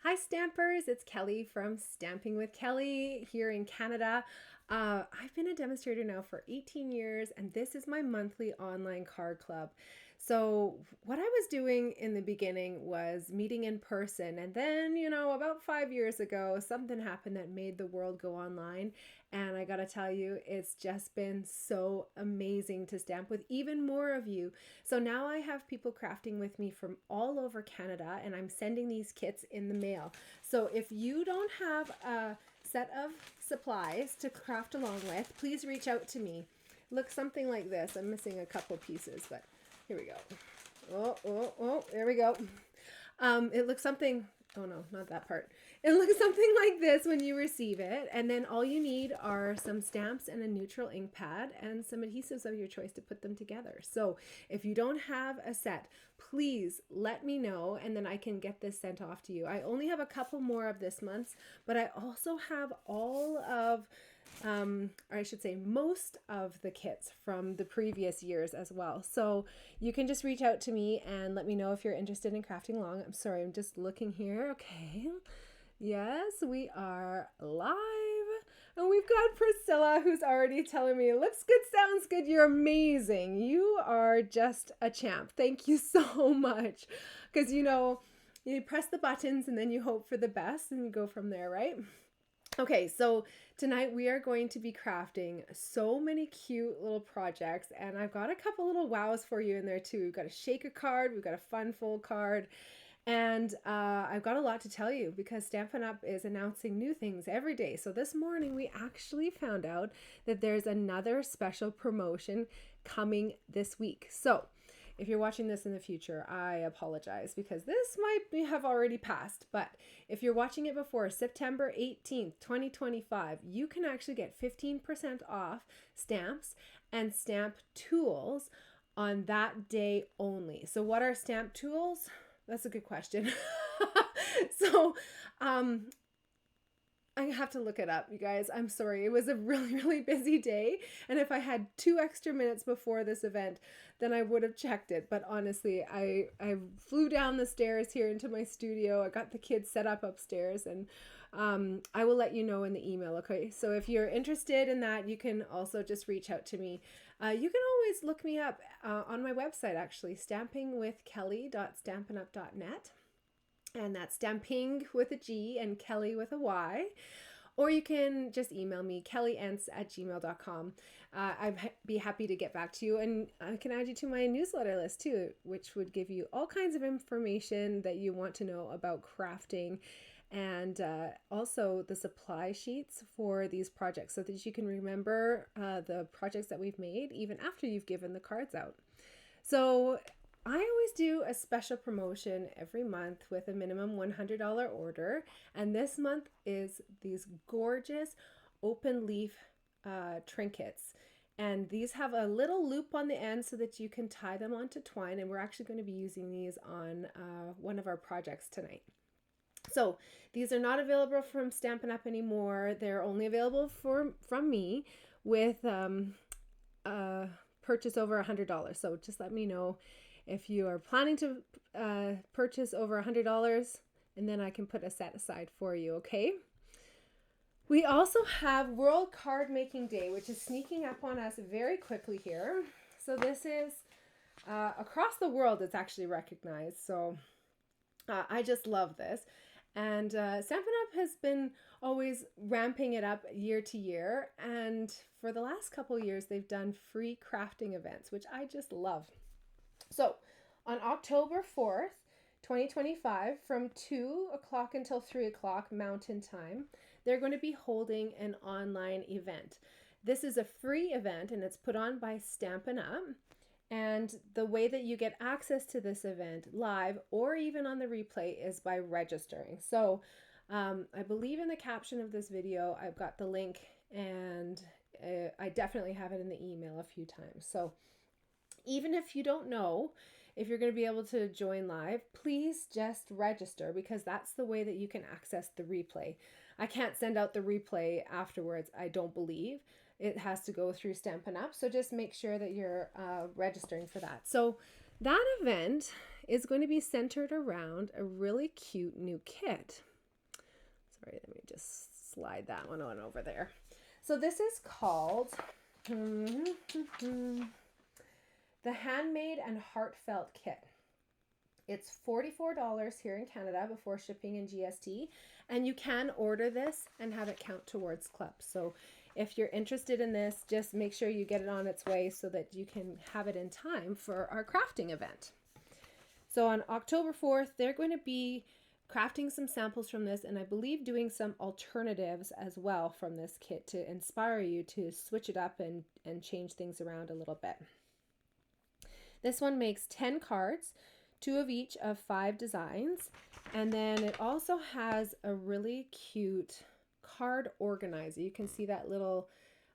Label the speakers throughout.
Speaker 1: Hi Stampers, it's Kelly from Stamping with Kelly here in Canada. I've been a demonstrator now for 18 years and this is my monthly online card club. So what I was doing in the beginning was meeting in person, and then, about 5 years ago, something happened that made the world go online. And I gotta tell you, it's just been so amazing to stamp with even more of you. So now I have people crafting with me from all over Canada, and I'm sending these kits in the mail. So if you don't have a set of supplies to craft along with, please reach out to me. Looks something like this. I'm missing a couple pieces, but here we go. Oh, there we go. It looks something, oh no, not that part. It looks something like this when you receive it. And then all you need are some stamps and a neutral ink pad and some adhesives of your choice to put them together. So if you don't have a set, please let me know and then I can get this sent off to you. I only have a couple more of this month's, but I also have all of or I should say most of the kits from the previous years as well. So you can just reach out to me and let me know if you're interested in crafting along. I'm sorry, I'm just looking here. Okay. Yes, we are live. And we've got Priscilla who's already telling me, looks good, sounds good, you're amazing. You are just a champ. Thank you so much. Because you press the buttons and then you hope for the best and you go from there, right? Okay, so tonight we are going to be crafting so many cute little projects, and I've got a couple little wows for you in there too. We've got a shaker card, we've got a fun fold card, and I've got a lot to tell you because Stampin' Up! Is announcing new things every day. So this morning we actually found out that there's another special promotion coming this week. So if you're watching this in the future, I apologize because this might have already passed. But if you're watching it before September 18th, 2025, you can actually get 15% off stamps and stamp tools on that day only. So what are stamp tools? That's a good question. So, I have to look it up, you guys. I'm sorry. It was a really busy day. And if I had 2 extra minutes before this event, then I would have checked it. But honestly, I flew down the stairs here into my studio. I got the kids set up upstairs, and I will let you know in the email, okay? So if you're interested in that, you can also just reach out to me. You can always look me up on my website, actually, stampingwithkelly.stampinup.net. And that's stamping with a G and Kelly with a Y. Or you can just email me, kellyents@gmail.com. I'd be happy to get back to you. And I can add you to my newsletter list too, which would give you all kinds of information that you want to know about crafting, and also the supply sheets for these projects so that you can remember the projects that we've made even after you've given the cards out. So I always do a special promotion every month with a minimum $100 order, and this month is these gorgeous open leaf trinkets. And these have a little loop on the end so that you can tie them onto twine, and we're actually going to be using these on one of our projects tonight. So these are not available from Stampin' Up! Anymore. They're only available from me with purchase over $100. So just let me know if you are planning to purchase over $100, and then I can put a set aside for you, okay? We also have World Cardmaking Day, which is sneaking up on us very quickly here. So this is across the world, it's actually recognized. So I just love this. And Stampin' Up! Has been always ramping it up year to year. And for the last couple years, they've done free crafting events, which I just love. So on October 4th, 2025, from 2 o'clock until 3 o'clock Mountain Time, they're going to be holding an online event. This is a free event and it's put on by Stampin' Up! And the way that you get access to this event live or even on the replay is by registering. So I believe in the caption of this video, I've got the link, and I definitely have it in the email a few times. So even if you don't know if you're going to be able to join live, please just register, because that's the way that you can access the replay. I can't send out the replay afterwards, I don't believe. It has to go through Stampin' Up! So just make sure that you're registering for that. So that event is going to be centered around a really cute new kit. Sorry, let me just slide that one on over there. So this is called the Handmade and Heartfelt Kit. It's $44 here in Canada before shipping and GST, and you can order this and have it count towards club. So if you're interested in this, just make sure you get it on its way so that you can have it in time for our crafting event. So on October 4th, they're going to be crafting some samples from this, and I believe doing some alternatives as well from this kit to inspire you to switch it up and change things around a little bit. This one makes 10 cards, 2 of each of 5 designs, and then it also has a really cute card organizer. You can see that little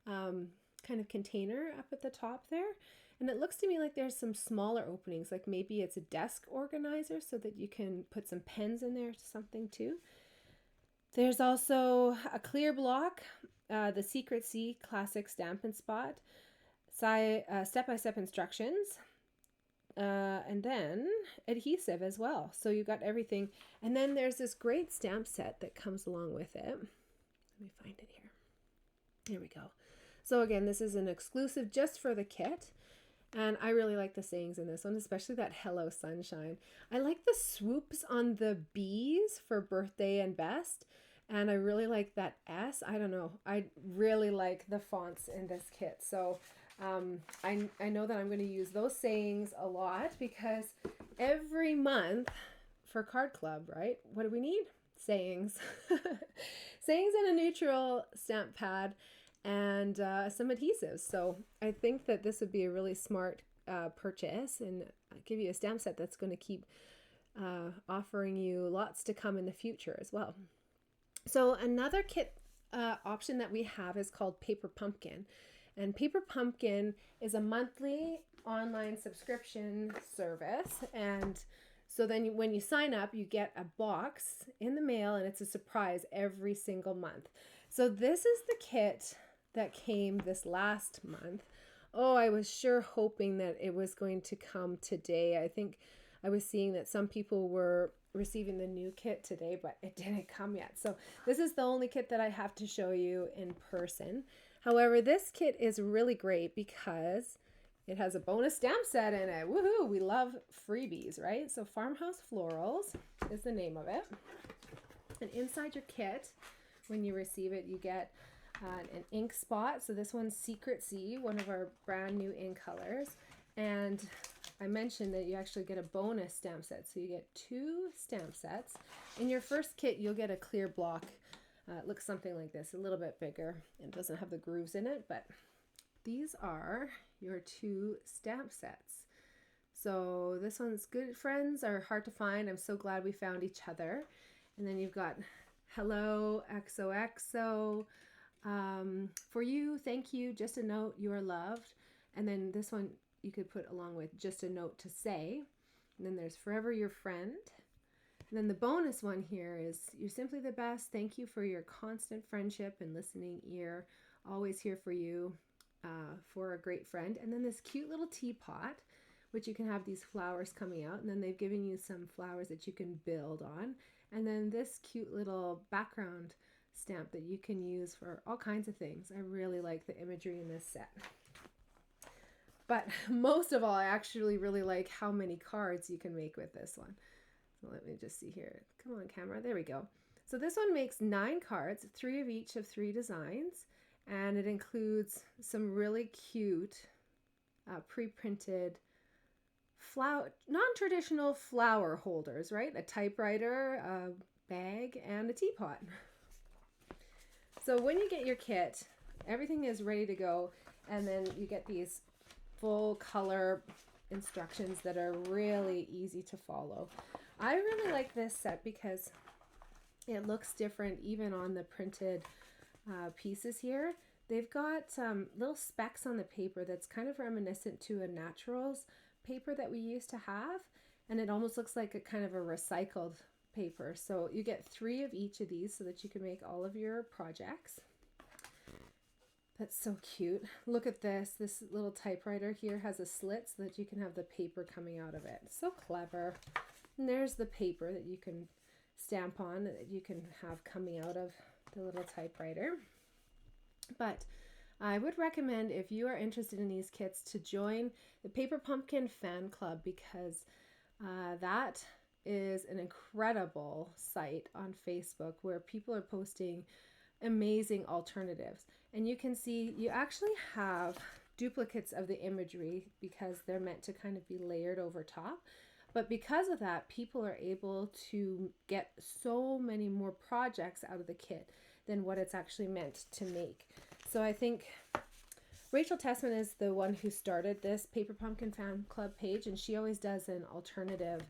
Speaker 1: kind of container up at the top there. And it looks to me like there's some smaller openings, like maybe it's a desk organizer so that you can put some pens in there, something too. There's also a clear block, the 𝙧𝙙𝙬 classic Stampin' Spot, step-by-step instructions, and then adhesive as well. So you've got everything. And then there's this great stamp set that comes along with it. Let me find it here. There we go. So again, this is an exclusive just for the kit. And I really like the sayings in this one, especially that hello sunshine. I like the swoops on the B's for birthday and best. And I really like that S. I don't know. I really like the fonts in this kit. So I know that I'm going to use those sayings a lot because every month for Card Club, right? What do we need? Sayings. Sayings in a neutral stamp pad and some adhesives. So I think that this would be a really smart purchase and give you a stamp set that's going to keep offering you lots to come in the future as well. So another kit option that we have is called Paper Pumpkin. And Paper Pumpkin is a monthly online subscription service. And so then when you sign up, you get a box in the mail and it's a surprise every single month. So this is the kit that came this last month. Oh, I was sure hoping that it was going to come today. I think I was seeing that some people were receiving the new kit today, but it didn't come yet. So this is the only kit that I have to show you in person. However, this kit is really great because it has a bonus stamp set in it. Woohoo! We love freebies, right? So Farmhouse Florals is the name of it. And inside your kit, when you receive it, you get an ink spot. So this one's 𝙧𝙧𝙬, one of our brand new ink colors. And I mentioned that you actually get a bonus stamp set. So you get 2 stamp sets. In your first kit, you'll get a clear block. It looks something like this, a little bit bigger. It doesn't have the grooves in it, but these are your 2 stamp sets. So this one's Good Friends Are Hard to Find. I'm so glad we found each other. And then you've got Hello, 𝘾𝙧𝙀𝙀. For you, thank you, just a note, you are loved. And then this one you could put along with just a note to say. And then there's Forever Your Friend. And then the bonus one here is You're simply the best. Thank you for your constant friendship and listening ear. Always here for you, for a great friend. And then this cute little teapot, which you can have these flowers coming out. And then they've given you some flowers that you can build on. And then this cute little background stamp that you can use for all kinds of things. I really like the imagery in this set. But most of all, I actually really like how many cards you can make with this one. So let me just see here. Come on, camera. There we go. So this one makes 9 cards, 3 of each of 3 designs. And it includes some really cute pre-printed non-traditional flower holders, right? A typewriter, a bag, and a teapot. So when you get your kit, everything is ready to go, and then you get these full color instructions that are really easy to follow. I really like this set because it looks different even on the printed pieces here. They've got little specks on the paper that's kind of reminiscent to a naturals paper that we used to have, and it almost looks like a kind of a recycled paper. So you get 3 of each of these so that you can make all of your projects. That's so cute. Look at this. This little typewriter here has a slit so that you can have the paper coming out of it. So clever. And there's the paper that you can stamp on that you can have coming out of the little typewriter. But I would recommend, if you are interested in these kits, to join the Paper Pumpkin fan club, because that is an incredible site on Facebook where people are posting amazing alternatives. And you can see you actually have duplicates of the imagery because they're meant to kind of be layered over top. But because of that, people are able to get so many more projects out of the kit than what it's actually meant to make. So I think Rachel Tessman is the one who started this Paper Pumpkin Fan Club page, and she always does an alternative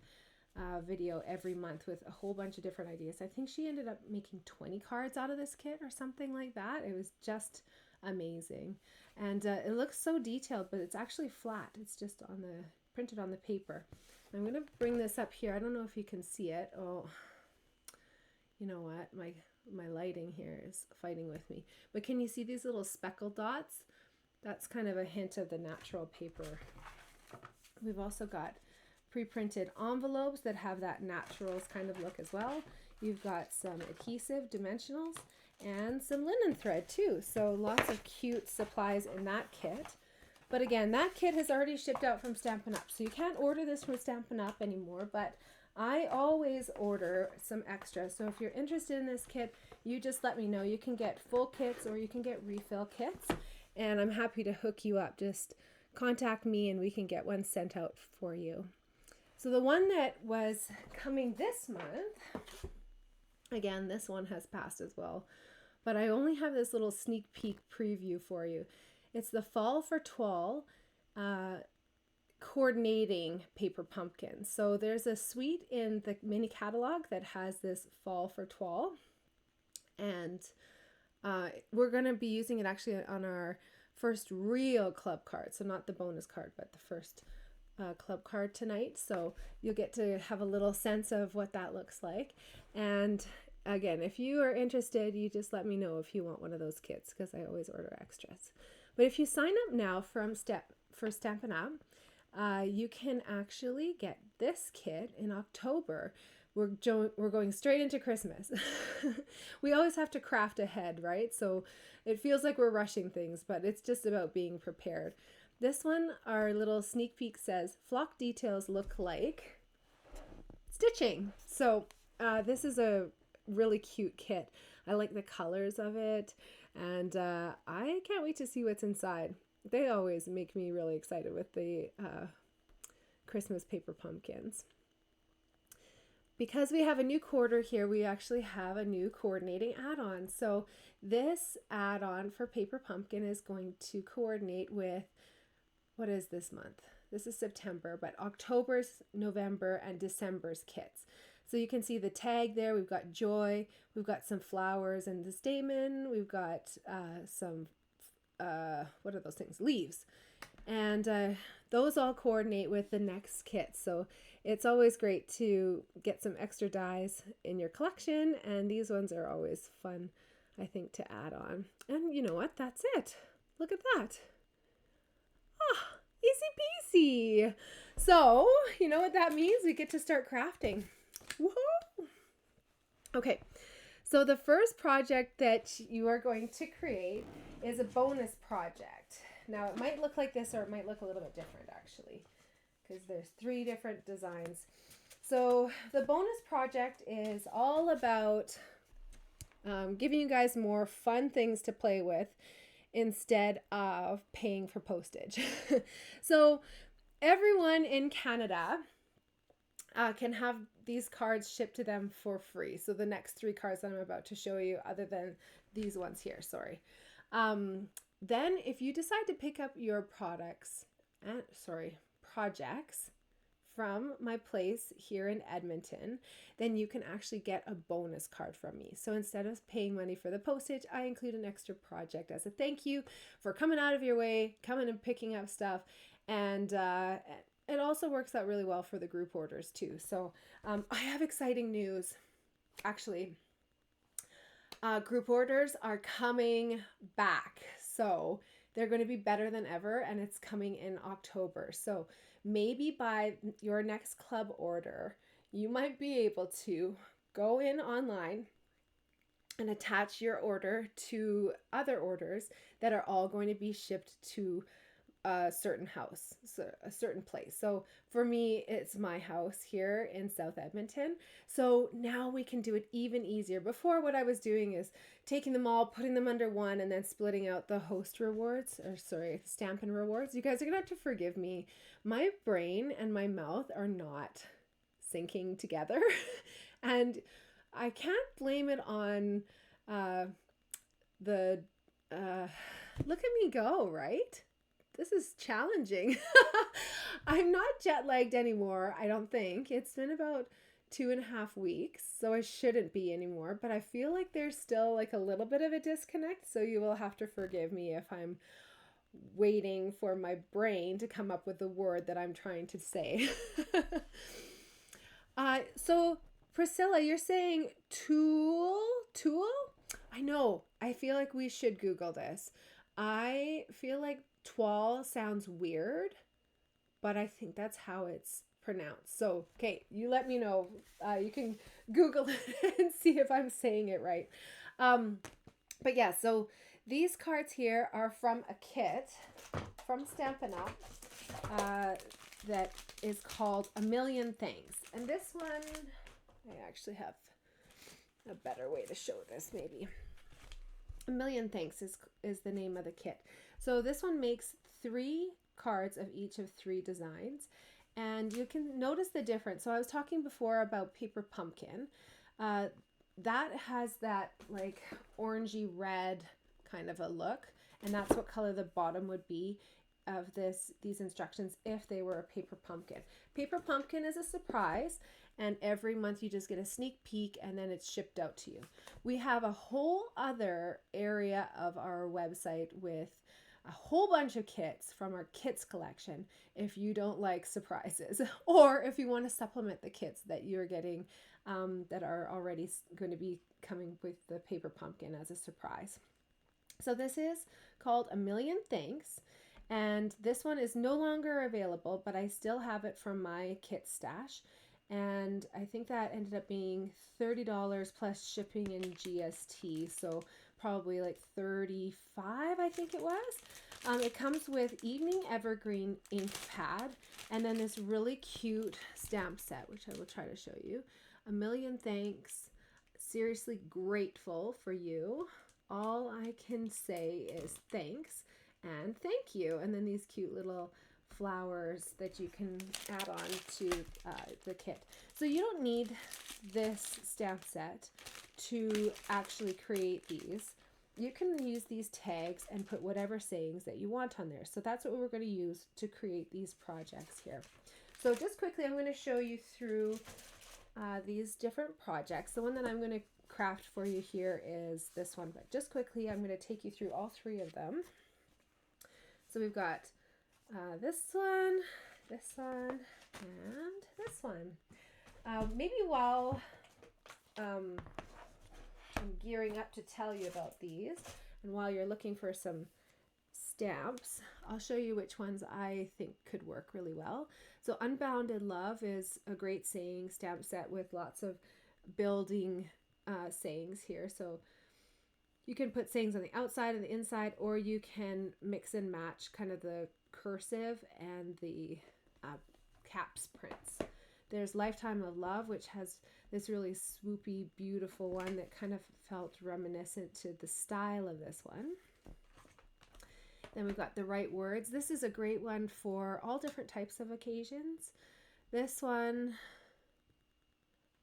Speaker 1: video every month with a whole bunch of different ideas. I think she ended up making 20 cards out of this kit or something like that. It was just amazing. And it looks so detailed, but it's actually flat. It's just on the printed on the paper. I'm going to bring this up here. I don't know if you can see it. Oh, you know what? My lighting here is fighting with me. But can you see these little speckled dots? That's kind of a hint of the natural paper. We've also got pre-printed envelopes that have that naturals kind of look as well. You've got some adhesive dimensionals and some linen thread too. So lots of cute supplies in that kit. But again, that kit has already shipped out from Stampin' Up. So you can't order this from Stampin' Up anymore, but I always order some extras. So if you're interested in this kit, you just let me know. You can get full kits or you can get refill kits, and I'm happy to hook you up. Just contact me and we can get one sent out for you. So the one that was coming this month, again, this one has passed as well, but I only have this little sneak peek preview for you. It's the Fall for Twall coordinating paper pumpkin. So there's a suite in the mini catalog that has this Fall for Twall, and we're going to be using it actually on our first real club card. So not the bonus card, but the first club card tonight. So you'll get to have a little sense of what that looks like. And again, if you are interested, you just let me know if you want one of those kits, because I always order extras. But if you sign up now for Stampin' Up, you can actually get this kit in October. We're going straight into Christmas. We always have to craft ahead, right? So it feels like we're rushing things, but it's just about being prepared. This one, our little sneak peek says, flock details look like stitching. So this is a really cute kit. I like the colors of it, and I can't wait to see what's inside. They always make me really excited with the Christmas paper pumpkins. Because we have a new quarter here, we actually have a new coordinating add-on. So this add-on for paper pumpkin is going to coordinate with, what is this month? This is September, but October's, November, and December's kits. So you can see the tag there. We've got joy, we've got some flowers and the stamen, we've got some, what are those things? Leaves. And those all coordinate with the next kit. So it's always great to get some extra dies in your collection, and these ones are always fun, I think, to add on. And you know what? That's it. Look at that. Ah, easy peasy. So you know what that means? We get to start crafting. Woohoo! Okay, so the first project that you are going to create is a bonus project. Now it might look like this, or it might look a little bit different actually, because there's 3 different designs. So the bonus project is all about giving you guys more fun things to play with instead of paying for postage. So everyone in Canada can have these cards shipped to them for free. So the next 3 cards that I'm about to show you, other than these ones here, sorry. Then if you decide to pick up your projects from my place here in Edmonton, then you can actually get a bonus card from me. So instead of paying money for the postage, I include an extra project as a thank you for coming out of your way, coming and picking up stuff. And it also works out really well for the group orders too. So I have exciting news. Actually, group orders are coming back. So they're going to be better than ever, and it's coming in October. So maybe by your next club order, you might be able to go in online and attach your order to other orders that are all going to be shipped to a certain house, so a certain place. So for me, it's my house here in South Edmonton. So now we can do it even easier. Before, what I was doing is taking them all, putting them under one, and then splitting out the host rewards, or sorry, Stampin' rewards. You guys are gonna have to forgive me. My brain and my mouth are not syncing together. And I can't blame it on the look at me go, right? This is challenging. I'm not jet lagged anymore, I don't think. It's been about 2.5 weeks, so I shouldn't be anymore, but I feel like there's still like a little bit of a disconnect, so you will have to forgive me if I'm waiting for my brain to come up with the word that I'm trying to say. So Priscilla, you're saying tool? I know. I feel like we should Google this. I feel like toile sounds weird, but I think that's how it's pronounced. So, okay, you let me know. You can Google it and see if I'm saying it right. But yeah, so these cards here are from a kit from Stampin' Up that is called A Million Things. And this one, I actually have a better way to show this maybe. A Million Thanks is the name of the kit. So this one makes 3 cards of each of 3 designs, and you can notice the difference. So I was talking before about paper pumpkin. That has that like orangey red kind of a look, and that's what color the bottom would be of these instructions if they were a paper pumpkin. Paper pumpkin is a surprise, and every month you just get a sneak peek and then it's shipped out to you. We have a whole other area of our website with a whole bunch of kits from our kits collection if you don't like surprises, or if you want to supplement the kits that you're getting that are already going to be coming with the paper pumpkin as a surprise. So this is called A Million Thanks, and this one is no longer available, but I still have it from my kit stash. And I think that ended up being $30 plus shipping and GST, so probably like 35, I think it was. It comes with Evening Evergreen ink pad, and then this really cute stamp set, which I will try to show you. A Million Thanks. Seriously grateful for you. All I can say is thanks and thank you. And then these cute little flowers that you can add on to the kit. So you don't need this stamp set to actually create these. You can use these tags and put whatever sayings that you want on there. So that's what we're going to use to create these projects here. So just quickly, I'm going to show you through these different projects. The one that I'm going to craft for you here is this one, but just quickly, I'm going to take you through all 3 of them. So we've got this one, and this one. Maybe while I'm gearing up to tell you about these, and while you're looking for some stamps, I'll show you which ones I think could work really well. So Unbounded Love is a great saying stamp set with lots of building sayings here. So you can put sayings on the outside and the inside, or you can mix and match kind of the cursive and the caps prints. There's Lifetime of Love, which has this really swoopy, beautiful one that kind of felt reminiscent to the style of this one. Then we've got The Right Words. This is a great one for all different types of occasions. This one,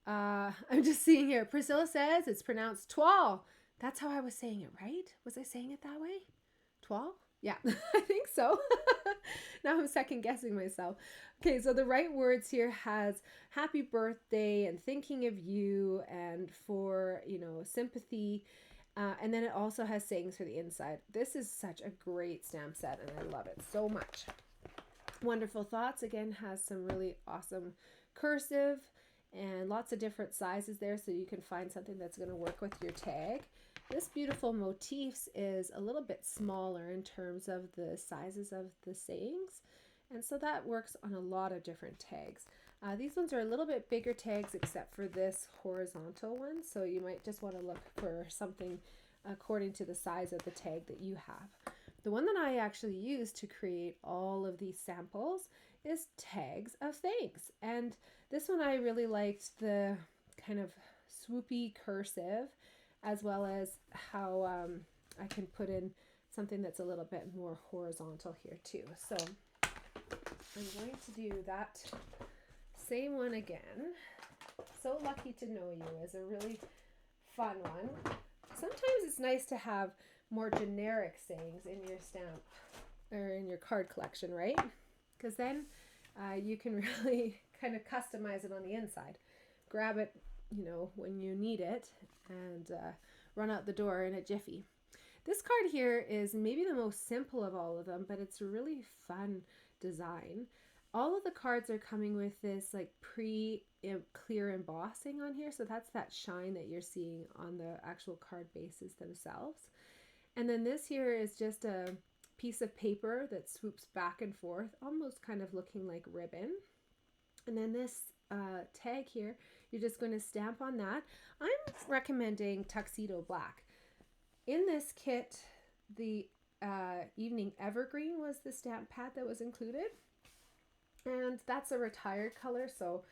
Speaker 1: I'm just seeing here, Priscilla says it's pronounced toile. That's how I was saying it, right? Was I saying it that way? Toile? Yeah, I think so. Now I'm second guessing myself. Okay, so The Right Words here has happy birthday and thinking of you and for, sympathy. And then it also has sayings for the inside. This is such a great stamp set and I love it so much. Wonderful Thoughts, again, has some really awesome cursive and lots of different sizes there, so you can find something that's going to work with your tag. This Beautiful Motifs is a little bit smaller in terms of the sizes of the sayings, and so that works on a lot of different tags. These ones are a little bit bigger tags except for this horizontal one, so you might just want to look for something according to the size of the tag that you have. The one that I actually used to create all of these samples is tags of thanks, and this one I really liked the kind of swoopy cursive, as well as how I can put in something that's a little bit more horizontal here too. So I'm going to do that same one again. So Lucky to Know You is a really fun one. Sometimes it's nice to have more generic sayings in your stamp or in your card collection, right? Because then you can really kind of customize it on the inside. Grab it, you know, when you need it, and run out the door in a jiffy. This card here is maybe the most simple of all of them, but it's a really fun design. All of the cards are coming with this like clear embossing on here, so that's that shine that you're seeing on the actual card bases themselves. And then this here is just a piece of paper that swoops back and forth, almost kind of looking like ribbon. And then this tag here, you're just going to stamp on that. I'm recommending Tuxedo Black. In this kit, the Evening Evergreen was the stamp pad that was included. And that's a retired color, so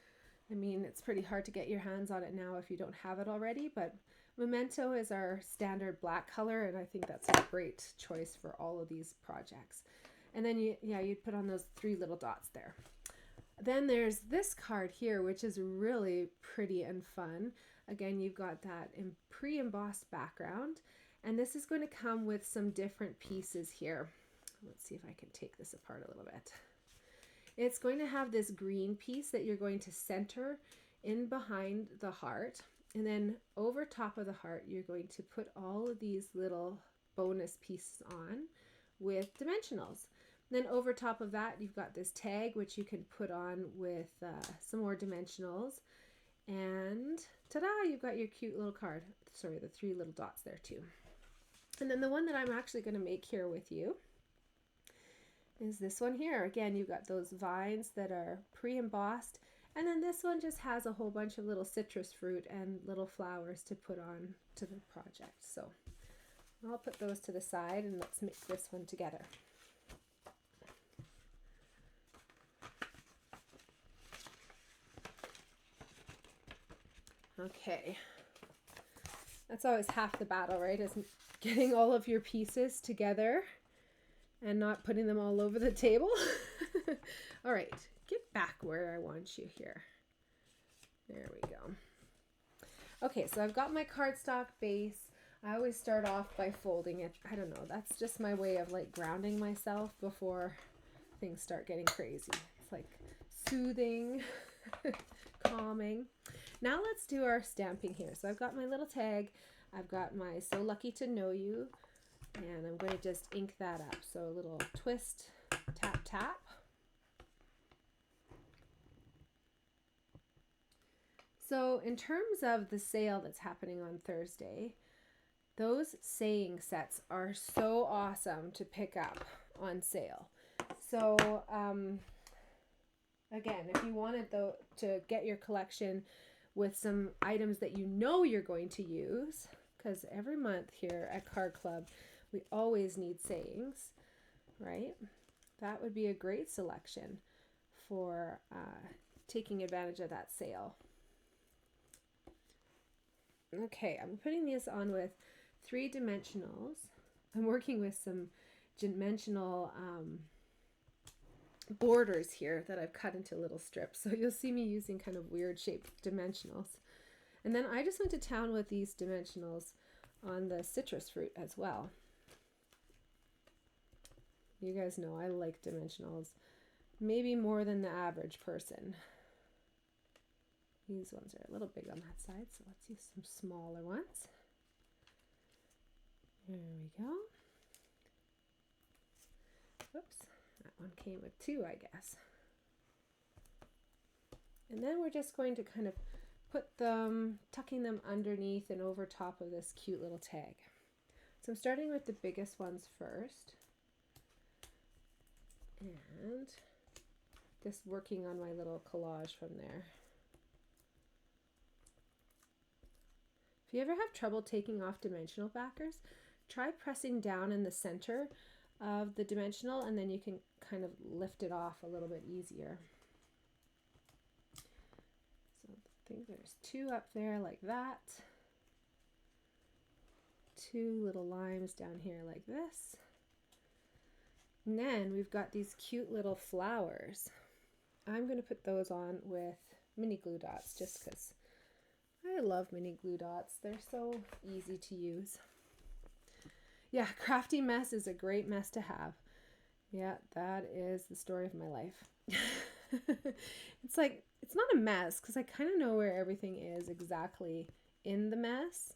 Speaker 1: I mean, it's pretty hard to get your hands on it now if you don't have it already, but Memento is our standard black color, and I think that's a great choice for all of these projects. And then you'd put on those 3 little dots there. Then there's this card here, which is really pretty and fun. Again, you've got that pre-embossed background, and this is going to come with some different pieces here. Let's see if I can take this apart a little bit. It's going to have this green piece that you're going to center in behind the heart, and then over top of the heart you're going to put all of these little bonus pieces on with dimensionals. Then over top of that you've got this tag which you can put on with some more dimensionals, and ta-da, you've got your cute little card. Sorry, the 3 little dots there too. And then the one that I'm actually going to make here with you is this one here. Again, you've got those vines that are pre-embossed, and then this one just has a whole bunch of little citrus fruit and little flowers to put on to the project. So I'll put those to the side and let's mix this one together. Okay, that's always half the battle, right? Is getting all of your pieces together and not putting them all over the table. All right, get back where I want you here. There we go. Okay, so I've got my cardstock base. I always start off by folding it. I don't know, that's just my way of like grounding myself before things start getting crazy. It's like soothing, calming. Now let's do our stamping here. So I've got my little tag. I've got my So Lucky to Know You, and I'm going to just ink that up. So a little twist, tap, tap. So in terms of the sale that's happening on Thursday, those saying sets are so awesome to pick up on sale. So again, if you wanted to get your collection with some items that you know you're going to use, because every month here at Card Club, we always need sayings, right? That would be a great selection for taking advantage of that sale. Okay, I'm putting these on with 3 dimensionals. I'm working with some dimensional borders here that I've cut into little strips. So you'll see me using kind of weird shaped dimensionals. And then I just went to town with these dimensionals on the citrus fruit as well. You guys know I like dimensionals maybe more than the average person. These ones are a little big on that side, so let's use some smaller ones. There we go. Oops, that one came with 2, I guess. And then we're just going to kind of put them, tucking them underneath and over top of this cute little tag. So I'm starting with the biggest ones first. And just working on my little collage from there. If you ever have trouble taking off dimensional backers, try pressing down in the center of the dimensional, and then you can kind of lift it off a little bit easier. So I think there's 2 up there like that. 2 little limes down here like this. And then we've got these cute little flowers. I'm going to put those on with mini glue dots just because I love mini glue dots. They're so easy to use. Yeah, crafty mess is a great mess to have. Yeah, that is the story of my life. It's like, it's not a mess because I kind of know where everything is exactly in the mess.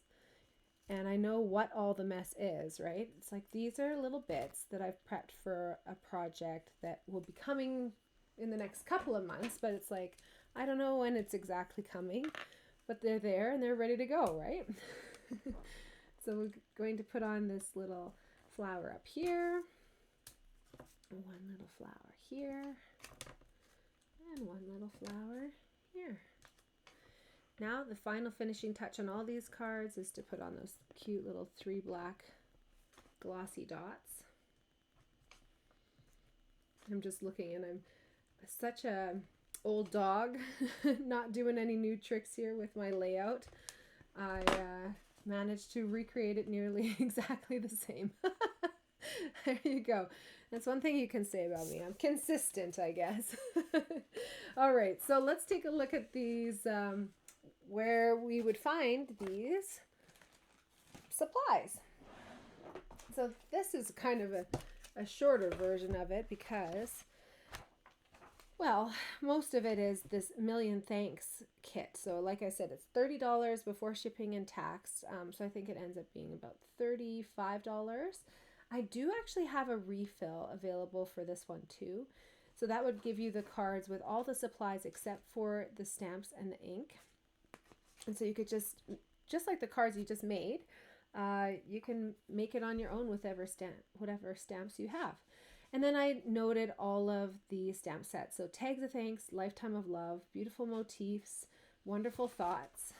Speaker 1: And I know what all the mess is, right? It's like these are little bits that I've prepped for a project that will be coming in the next couple of months, but it's like, I don't know when it's exactly coming, but they're there and they're ready to go, right? So we're going to put on this little flower up here, 1 little flower here, and 1 little flower here. Now the final finishing touch on all these cards is to put on those cute little 3 black glossy dots. I'm just looking and I'm such a old dog, not doing any new tricks here with my layout. I managed to recreate it nearly exactly the same. There you go. That's one thing you can say about me. I'm consistent, I guess. All right, so let's take a look at these, where we would find these supplies. So this is kind of a shorter version of it because, well, most of it is this Million Thanks kit. So like I said, it's $30 before shipping and tax. So I think it ends up being about $35. I do actually have a refill available for this one too. So that would give you the cards with all the supplies except for the stamps and the ink. And so you could just like the cards you just made, you can make it on your own with whatever stamps you have. And then I noted all of the stamp sets. So Tags of Thanks, Lifetime of Love, Beautiful Motifs, Wonderful Thoughts,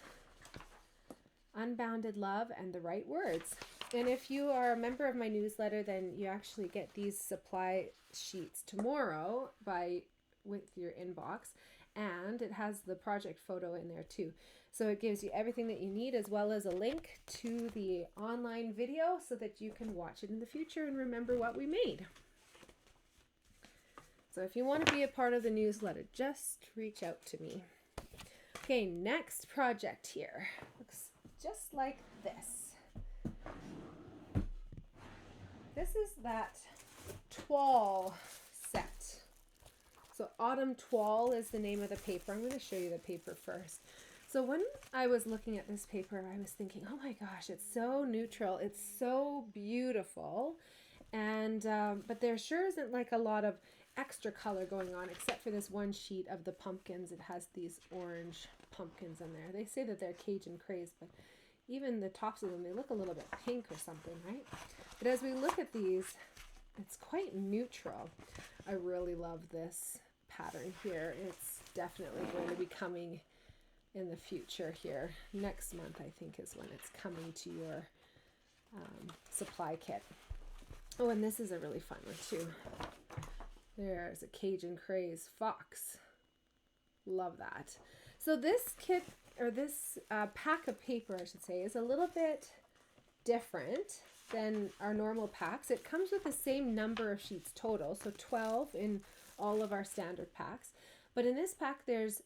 Speaker 1: Unbounded Love, and The Right Words. And if you are a member of my newsletter, then you actually get these supply sheets tomorrow with your inbox. And it has the project photo in there too. So it gives you everything that you need, as well as a link to the online video so that you can watch it in the future and remember what we made. So if you want to be a part of the newsletter, just reach out to me. Okay, next project here. Looks just like this. This is that toile set. So Autumn Toile is the name of the paper. I'm going to show you the paper first. So when I was looking at this paper, I was thinking, oh my gosh, it's so neutral. It's so beautiful. And, but there sure isn't like a lot of extra color going on except for this one sheet of the pumpkins. It has these orange pumpkins in there. They say that they're Cajun craze, but even the tops of them, they look a little bit pink or something, right? But as we look at these, it's quite neutral. I really love this pattern here. It's definitely going to be coming in the future here. Next month, I think, is when it's coming to your supply kit. Oh, and this is a really fun one too. There's a Cajun Craze Fox. Love that. So this kit, or this pack of paper, I should say, is a little bit different than our normal packs. It comes with the same number of sheets total, so 12 in all of our standard packs. But in this pack, there's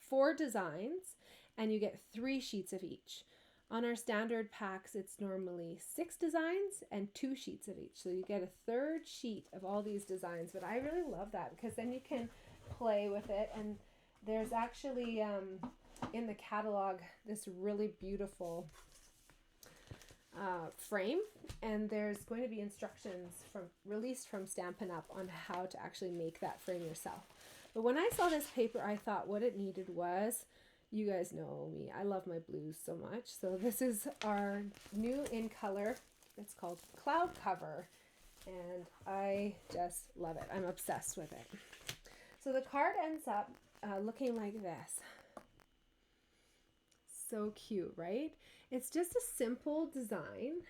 Speaker 1: 4 designs, and you get 3 sheets of each. On our standard packs, it's normally 6 designs and 2 sheets of each. So you get a 3rd sheet of all these designs. But I really love that because then you can play with it. And there's actually in the catalog this really beautiful frame, and there's going to be instructions released from Stampin' Up on how to actually make that frame yourself. But when I saw this paper, I thought what it needed was, you guys know me, I love my blues so much. So this is our new in color. It's called Cloud Cover, and I just love it. I'm obsessed with it. So the card ends up looking like this. So cute, right? It's just a simple design,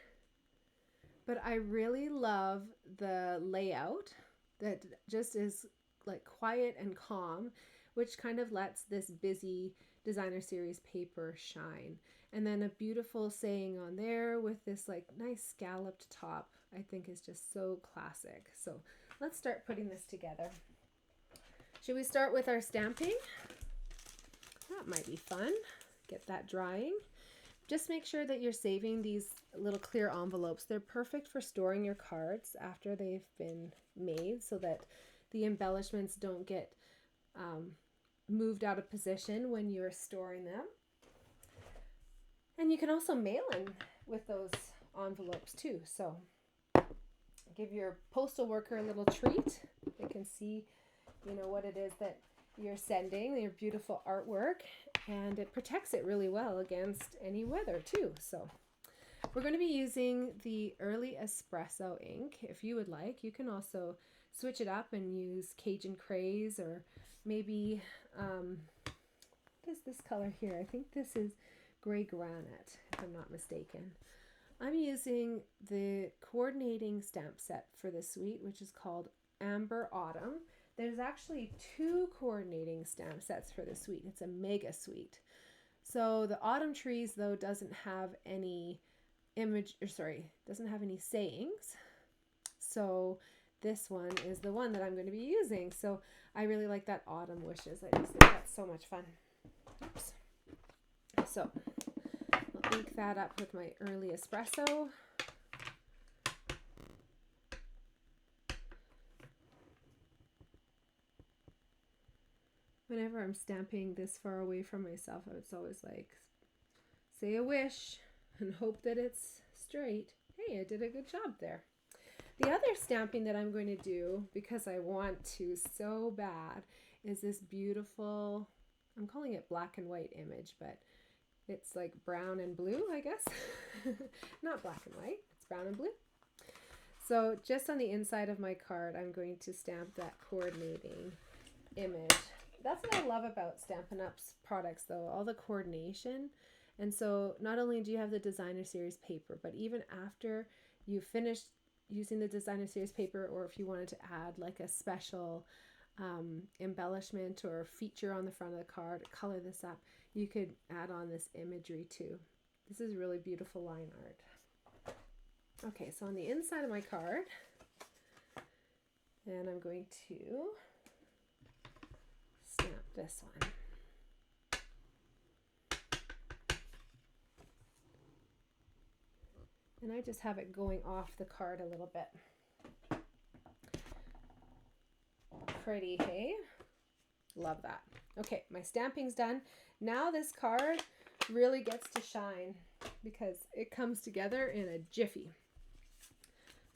Speaker 1: but I really love the layout that just is like quiet and calm, which kind of lets this busy designer series paper shine. And then a beautiful saying on there with this like nice scalloped top, I think is just so classic. So let's start putting this together. Should we start with our stamping? That might be fun. Get that drying. Just make sure that you're saving these little clear envelopes. They're perfect for storing your cards after they've been made so that the embellishments don't get moved out of position when you're storing them. And you can also mail in with those envelopes too. So give your postal worker a little treat. They can see, you know, what it is that you're sending, your beautiful artwork, and it protects it really well against any weather too. So we're going to be using the Early Espresso ink. If you would like, you can also switch it up and use Cajun Craze, or maybe what is this color here? I think this is Gray Granite, if I'm not mistaken. I'm using the coordinating stamp set for this suite, which is called Amber Autumn. There's actually 2 coordinating stamp sets for this suite. It's a mega suite. So the Autumn Trees, though, doesn't have any doesn't have any sayings. So this one is the one that I'm going to be using. So I really like that Autumn Wishes. I just think that's so much fun. Oops. So I'll ink that up with my Early Espresso. Whenever I'm stamping this far away from myself, it's always like, say a wish and hope that it's straight. Hey, I did a good job there. The other stamping that I'm going to do, because I want to so bad, is this beautiful, I'm calling it black and white image, but it's like brown and blue, I guess. Not black and white, it's brown and blue. So just on the inside of my card, I'm going to stamp that coordinating image. That's what I love about Stampin' Up's products, though, all the coordination. And so not only do you have the designer series paper, but even after you finish using the designer series paper, or if you wanted to add like a special embellishment or feature on the front of the card, color this up, you could add on this imagery too. This is really beautiful line art. Okay, so on the inside of my card, and I'm going to stamp this one. And I just have it going off the card a little bit. Pretty, hey? Love that. Okay, my stamping's done. Now this card really gets to shine because it comes together in a jiffy.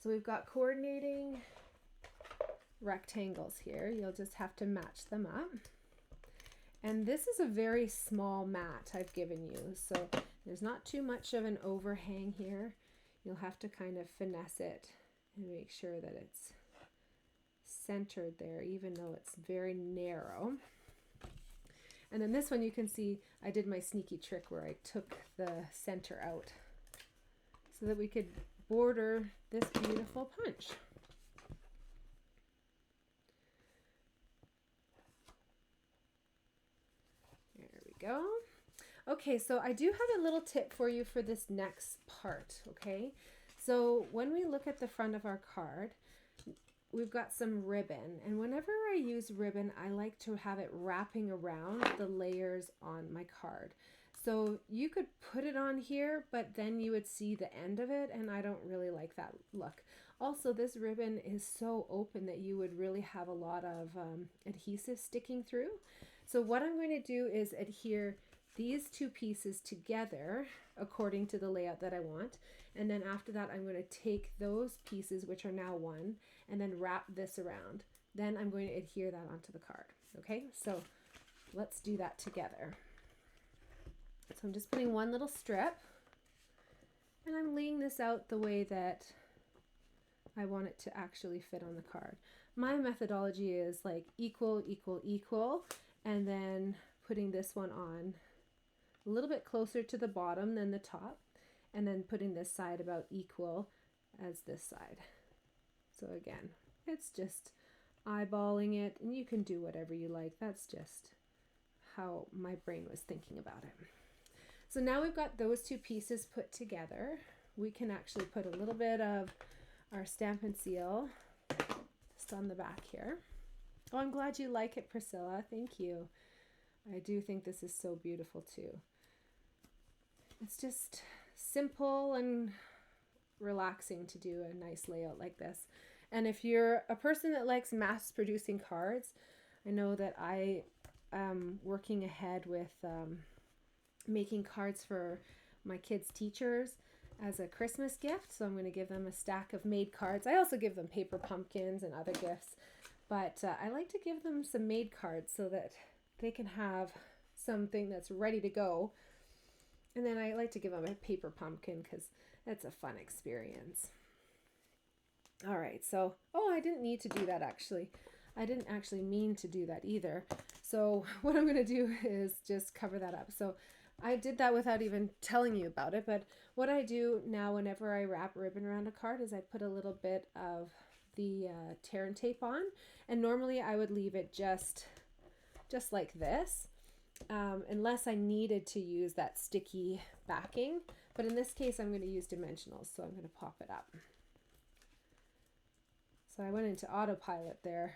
Speaker 1: So we've got coordinating rectangles here. You'll just have to match them up. And this is a very small mat I've given you, so there's not too much of an overhang here. You'll have to kind of finesse it and make sure that it's centered there, even though it's very narrow. And then this one, you can see I did my sneaky trick where I took the center out so that we could border this beautiful punch. There we go. Okay, so I do have a little tip for you for this next part, okay? So when we look at the front of our card, we've got some ribbon, and whenever I use ribbon, I like to have it wrapping around the layers on my card. So you could put it on here, but then you would see the end of it, and I don't really like that look. Also, this ribbon is so open that you would really have a lot of adhesive sticking through. So what I'm going to do is adhere these 2 pieces together according to the layout that I want, and then after that I'm going to take those pieces, which are now one, and then wrap this around. Then I'm going to adhere that onto the card. Okay, so let's do that together. So I'm just putting one little strip, and I'm laying this out the way that I want it to actually fit on the card. My methodology is like equal, equal, equal, and then putting this one on a little bit closer to the bottom than the top, and then putting this side about equal as this side. So again, it's just eyeballing it, and you can do whatever you like. That's just how my brain was thinking about it. So now we've got those two pieces put together. We can actually put a little bit of our Stampin' Seal just on the back here. Oh, I'm glad you like it, Priscilla. Thank you. I do think this is so beautiful too. It's just simple and relaxing to do a nice layout like this. And if you're a person that likes mass producing cards, I know that I am working ahead with making cards for my kids' teachers as a Christmas gift. So I'm going to give them a stack of made cards. I also give them paper pumpkins and other gifts, but I like to give them some made cards so that they can have something that's ready to go. And then I like to give them a paper pumpkin because that's a fun experience. All right, so, oh, I didn't need to do that actually. I didn't actually mean to do that either. So what I'm going to do is just cover that up. So I did that without even telling you about it, but what I do now whenever I wrap ribbon around a card is I put a little bit of the tear and tape on, and normally I would leave it just like this, unless I needed to use that sticky backing, but in this case I'm going to use dimensionals, so I'm going to pop it up. So I went into autopilot there.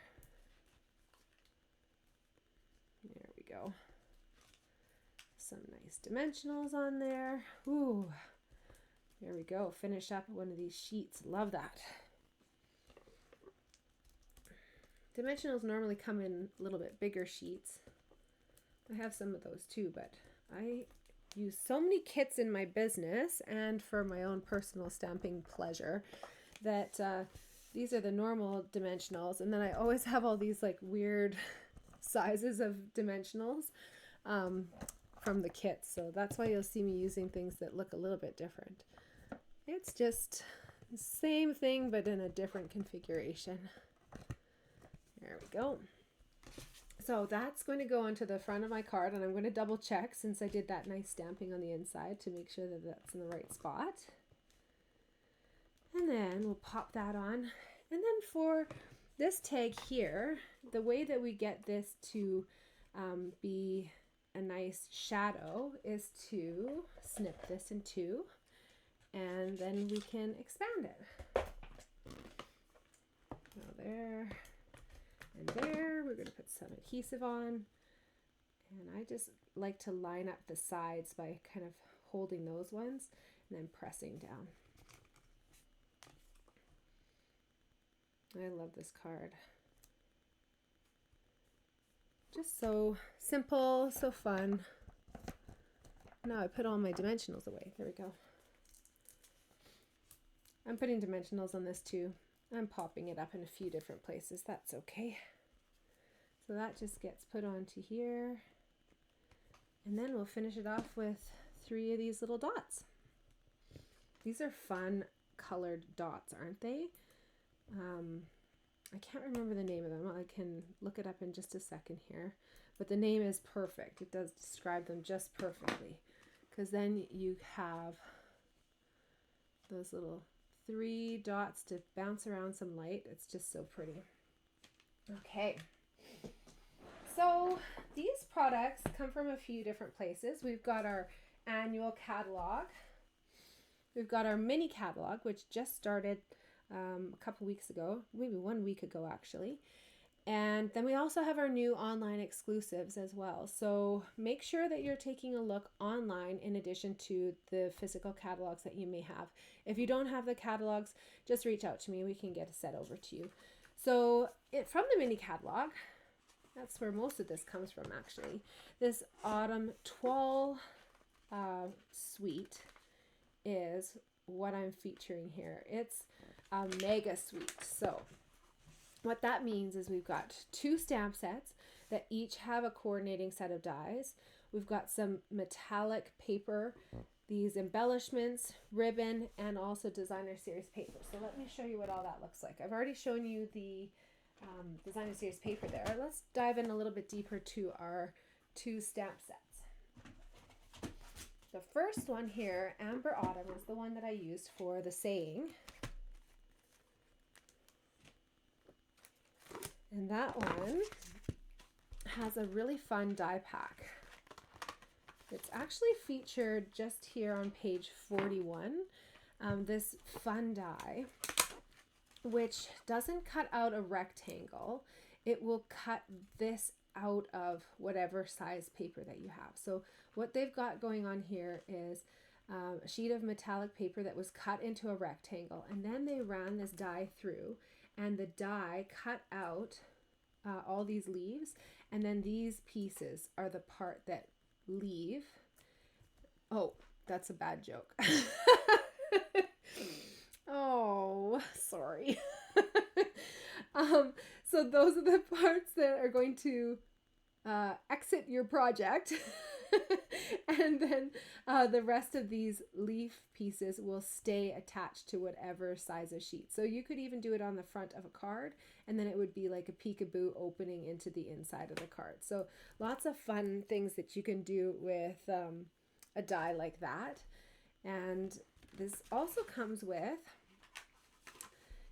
Speaker 1: There we go. Some nice dimensionals on there. Ooh, there we go. Finish up one of these sheets. Love that. Dimensionals normally come in a little bit bigger sheets. I have some of those too, but I use so many kits in my business and for my own personal stamping pleasure that these are the normal dimensionals, and then I always have all these like weird sizes of dimensionals from the kits, so that's why you'll see me using things that look a little bit different. It's just the same thing but in a different configuration. There we go. So that's going to go onto the front of my card, and I'm going to double check since I did that nice stamping on the inside to make sure that that's in the right spot. And then we'll pop that on. And then for this tag here, the way that we get this to be a nice shadow is to snip this in two, and then we can expand it. So there and there. We're going to put some adhesive on, and I just like to line up the sides by kind of holding those ones and then pressing down. I love this card. Just so simple, so fun. Now I put all my dimensionals away. There we go. I'm putting dimensionals on this too. I'm popping it up in a few different places. That's okay. So that just gets put onto here. And then we'll finish it off with 3 of these little dots. These are fun colored dots, aren't they? I can't remember the name of them. I can look it up in just a second here. But the name is perfect. It does describe them just perfectly. Because then you have those little 3 dots to bounce around some light. It's just so pretty. Okay. So these products come from a few different places. We've got our annual catalog. We've got our mini catalog, which just started a couple weeks ago, maybe 1 week ago actually. And then we also have our new online exclusives as well. So make sure that you're taking a look online in addition to the physical catalogs that you may have. If you don't have the catalogs, just reach out to me. We can get a set over to you. So from the mini catalog, that's where most of this comes from actually. This Autumn Toile suite is what I'm featuring here. It's a mega suite. So what that means is we've got 2 stamp sets that each have a coordinating set of dies. We've got some metallic paper these embellishments, ribbon, and also designer series paper. So let me show you what all that looks like. I've already shown you the designer series paper there. Let's dive in a little bit deeper to our 2 stamp sets. The first one here, Amber Autumn, is the one that I used for the saying. And that one has a really fun die pack. It's actually featured just here on page 41, this fun die, which doesn't cut out a rectangle. It will cut this out of whatever size paper that you have. So what they've got going on here is a sheet of metallic paper that was cut into a rectangle, and then they ran this die through, and the die cut out all these leaves, and then these pieces are the part that leave. Oh, that's a bad joke. Oh, sorry. So those are the parts that are going to exit your project. And then the rest of these leaf pieces will stay attached to whatever size of sheet. So you could even do it on the front of a card, and then it would be like a peekaboo opening into the inside of the card. So lots of fun things that you can do with a die like that. And this also comes with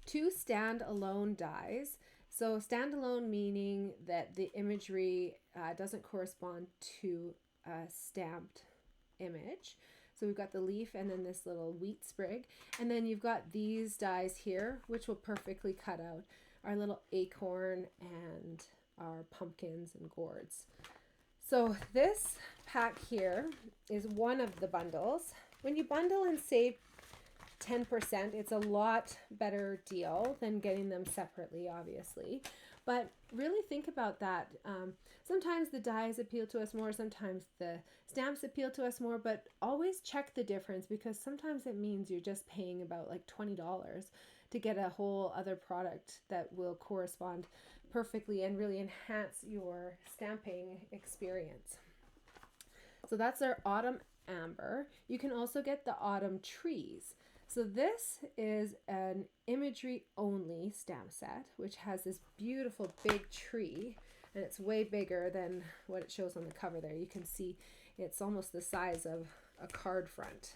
Speaker 1: 2 standalone dies. So standalone meaning that the imagery doesn't correspond to a stamped image. So we've got the leaf and then this little wheat sprig, and then you've got these dies here which will perfectly cut out our little acorn and our pumpkins and gourds. So this pack here is one of the bundles. When you bundle and save 10%, it's a lot better deal than getting them separately, obviously. But really think about that. Sometimes the dies appeal to us more, sometimes the stamps appeal to us more, but always check the difference, because sometimes it means you're just paying about like $20 to get a whole other product that will correspond perfectly and really enhance your stamping experience. So that's our Autumn Amber. You can also get the Autumn Trees. So this is an imagery only stamp set, which has this beautiful big tree, and it's way bigger than what it shows on the cover there. You can see it's almost the size of a card front.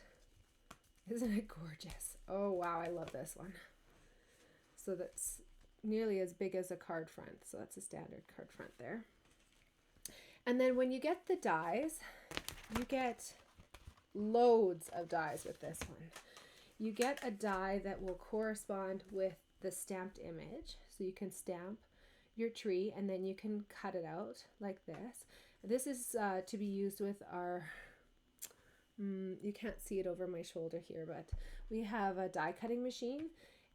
Speaker 1: Isn't it gorgeous? Oh wow, I love this one. So that's nearly as big as a card front. So that's a standard card front there. And then when you get the dies, you get loads of dies with this one. You get a die that will correspond with the stamped image. So you can stamp your tree and then you can cut it out like this. This is to be used with our, you can't see it over my shoulder here, but we have a die cutting machine,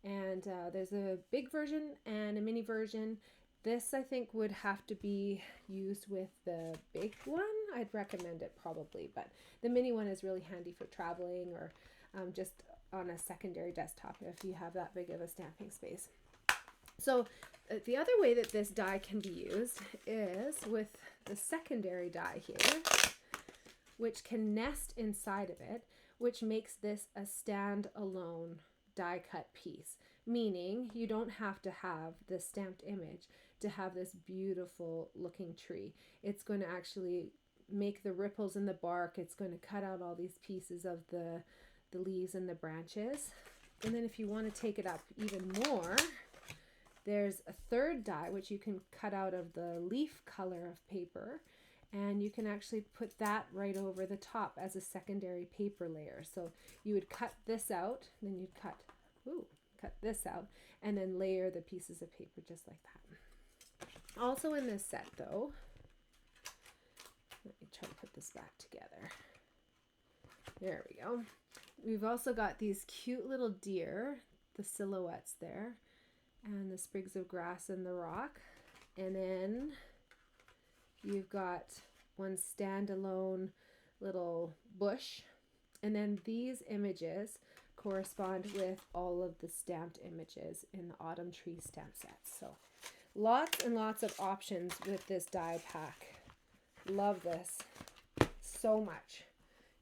Speaker 1: and there's a big version and a mini version. This I think would have to be used with the big one. I'd recommend it probably, but the mini one is really handy for traveling or just on a secondary desktop if you have that big of a stamping space. So the other way that this die can be used is with the secondary die here, which can nest inside of it, which makes this a stand-alone die cut piece, meaning you don't have to have the stamped image to have this beautiful looking tree. It's going to actually make the ripples in the bark. It's going to cut out all these pieces of the leaves and the branches. And then if you want to take it up even more, there's a third die which you can cut out of the leaf color of paper, and you can actually put that right over the top as a secondary paper layer. So you would cut this out, then you'd cut this out, and then layer the pieces of paper just like that. Also in this set though, let me try to put this back together. There we go. We've also got these cute little deer, the silhouettes there, and the sprigs of grass and the rock. And then you've got one standalone little bush. And then these images correspond with all of the stamped images in the Autumn Tree stamp sets. So lots and lots of options with this die pack. Love this so much.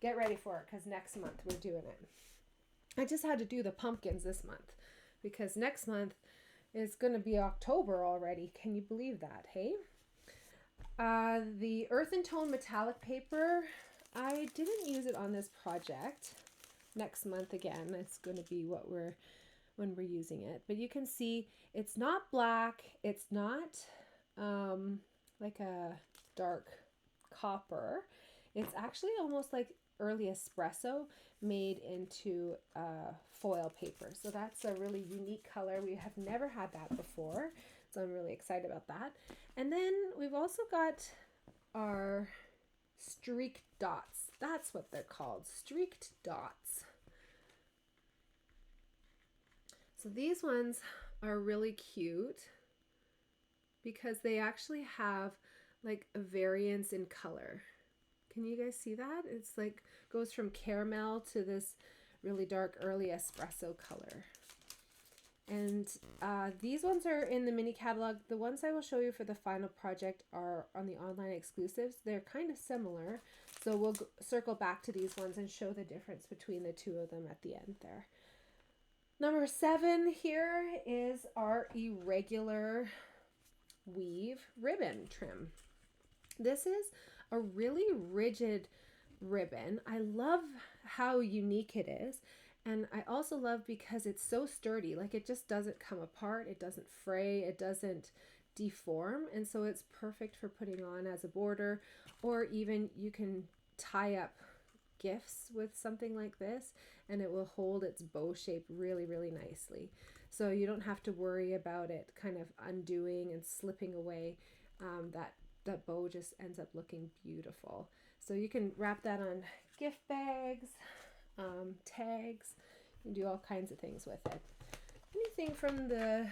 Speaker 1: get ready for it because next month we're doing it. I just had to do the pumpkins this month because next month is going to be October already. Can you believe that? Hey, the earth and tone metallic paper, I didn't use it on this project. Next month again, it's going to be when we're using it. But you can see it's not black. It's not like a dark copper. It's actually almost like early espresso made into foil paper. So that's a really unique color. We have never had that before. So I'm really excited about that. And then we've also got our streaked dots. That's what they're called, streaked dots. So these ones are really cute because they actually have like a variance in color. Can you guys see that? It's like goes from caramel to this really dark early espresso color. And these ones are in the mini catalog. The ones I will show you for the final project are on the online exclusives. They're kind of similar. So we'll circle back to these ones and show the difference between the two of them at the end there. Number 7 here is our irregular weave ribbon trim. This is a really rigid ribbon. I love how unique it is. And I also love because it's so sturdy, like it just doesn't come apart, it doesn't fray, it doesn't deform. And so it's perfect for putting on as a border, or even you can tie up gifts with something like this and it will hold its bow shape really, really nicely. So you don't have to worry about it kind of undoing and slipping away. That bow just ends up looking beautiful. So you can wrap that on gift bags, tags. You can do all kinds of things with it. Anything from the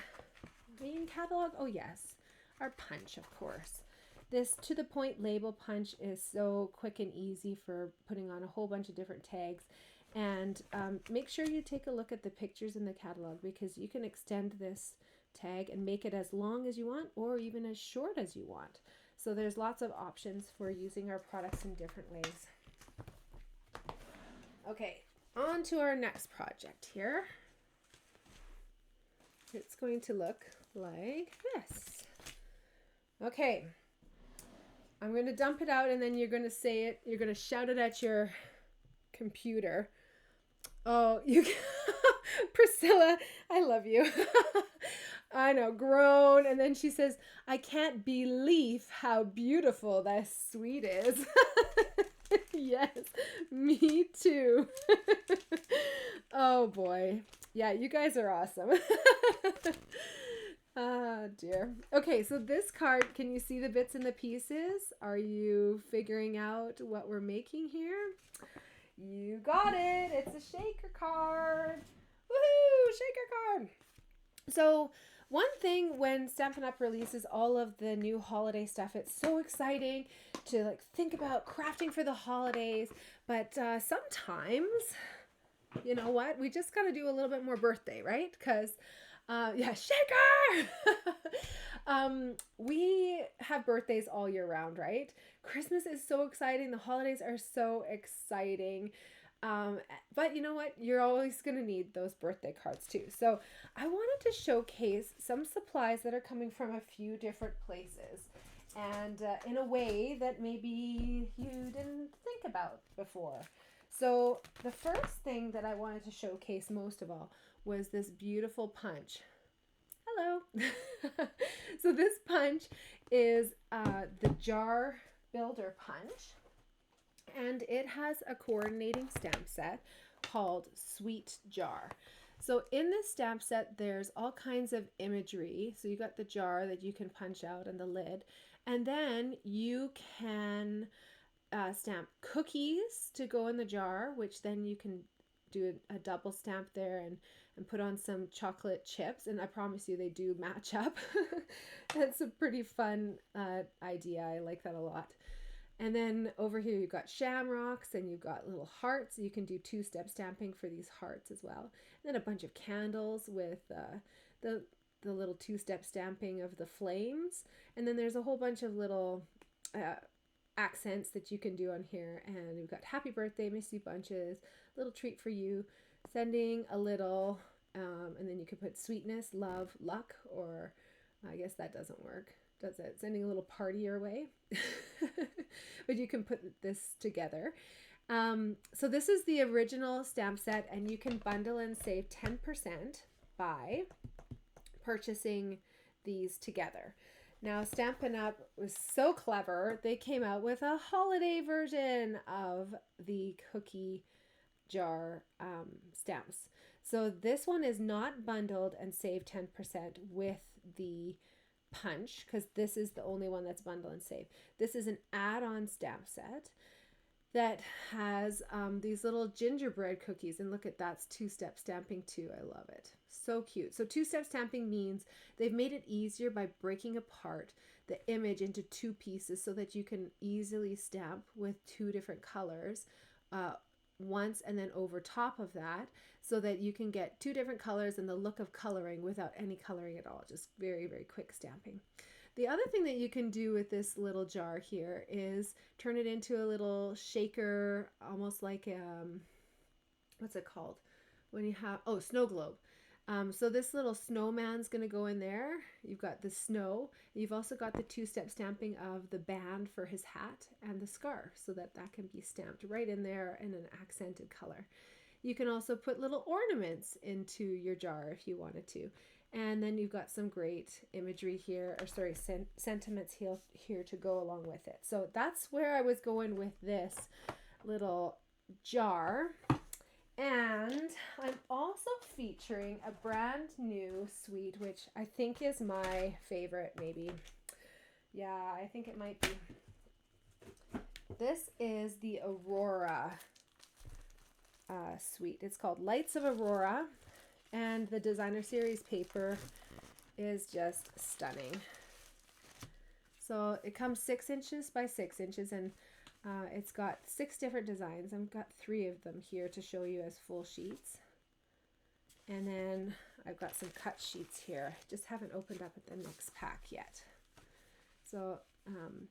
Speaker 1: main catalog? Oh yes, our punch, of course. This to the point label punch is so quick and easy for putting on a whole bunch of different tags. And make sure you take a look at the pictures in the catalog because you can extend this tag and make it as long as you want or even as short as you want. So there's lots of options for using our products in different ways. Okay, on to our next project here. It's going to look like this. Okay, I'm going to dump it out and then you're going to say it. You're going to shout it at your computer. Oh, you Priscilla, I love you. I know, groan. And then she says, I can't believe how beautiful that sweet is. Yes, me too. Oh boy. Yeah, you guys are awesome. Oh dear. Okay, so this card, can you see the bits and the pieces? Are you figuring out what we're making here? You got it. It's a shaker card. Woohoo! Shaker card. So one thing when Stampin' Up! Releases all of the new holiday stuff, it's so exciting to like think about crafting for the holidays. But sometimes, you know what? We just got to do a little bit more birthday, right? Because, yeah, shaker! We have birthdays all year round, right? Christmas is so exciting. The holidays are so exciting. But you know what? You're always going to need those birthday cards too. So I wanted to showcase some supplies that are coming from a few different places and in a way that maybe you didn't think about before. So the first thing that I wanted to showcase most of all was this beautiful punch. Hello. So this punch is the jar builder punch. And it has a coordinating stamp set called Sweet Jar. So in this stamp set, there's all kinds of imagery. So you got the jar that you can punch out and the lid. And then you can stamp cookies to go in the jar, which then you can do a double stamp there and put on some chocolate chips. And I promise you they do match up. That's a pretty fun idea. I like that a lot. And then over here you've got shamrocks and you've got little hearts. You can do 2-step stamping for these hearts as well. And then a bunch of candles with the little 2-step stamping of the flames. And then there's a whole bunch of little accents that you can do on here. And we've got happy birthday, miss you bunches, little treat for you, sending a little, and then you could put sweetness, love, luck, or I guess that doesn't work, does it? Sending a little party your way. But you can put this together. So this is the original stamp set, and you can bundle and save 10% by purchasing these together. Now, Stampin' Up was so clever, they came out with a holiday version of the cookie jar stamps. So this one is not bundled and save 10% with the punch, because this is the only one that's bundle and save. This is an add-on stamp set that has these little gingerbread cookies, and look at that's two-step stamping too. I love it, so cute. So two-step stamping means they've made it easier by breaking apart the image into two pieces so that you can easily stamp with two different colors once, and then over top of that, so that you can get two different colors and the look of coloring without any coloring at all. Just very, very quick stamping. The other thing that you can do with this little jar here is turn it into a little shaker, almost like what's it called when you have, oh, snow globe. So this little snowman's going to go in there. You've got the snow. You've also got the two-step stamping of the band for his hat and the scarf, so that that can be stamped right in there in an accented color. You can also put little ornaments into your jar if you wanted to. And then you've got some great imagery here, or sorry, sentiments here to go along with it. So that's where I was going with this little jar. And I'm also featuring a brand new suite, which I think is my favorite, maybe. Yeah, I think it might be. This is the Aurora suite. It's called Lights of Aurora, and the designer series paper is just stunning. So it comes 6 inches by 6 inches, and it's got 6 different designs. I've got 3 of them here to show you as full sheets. And then I've got some cut sheets here. Just haven't opened up the next pack yet. So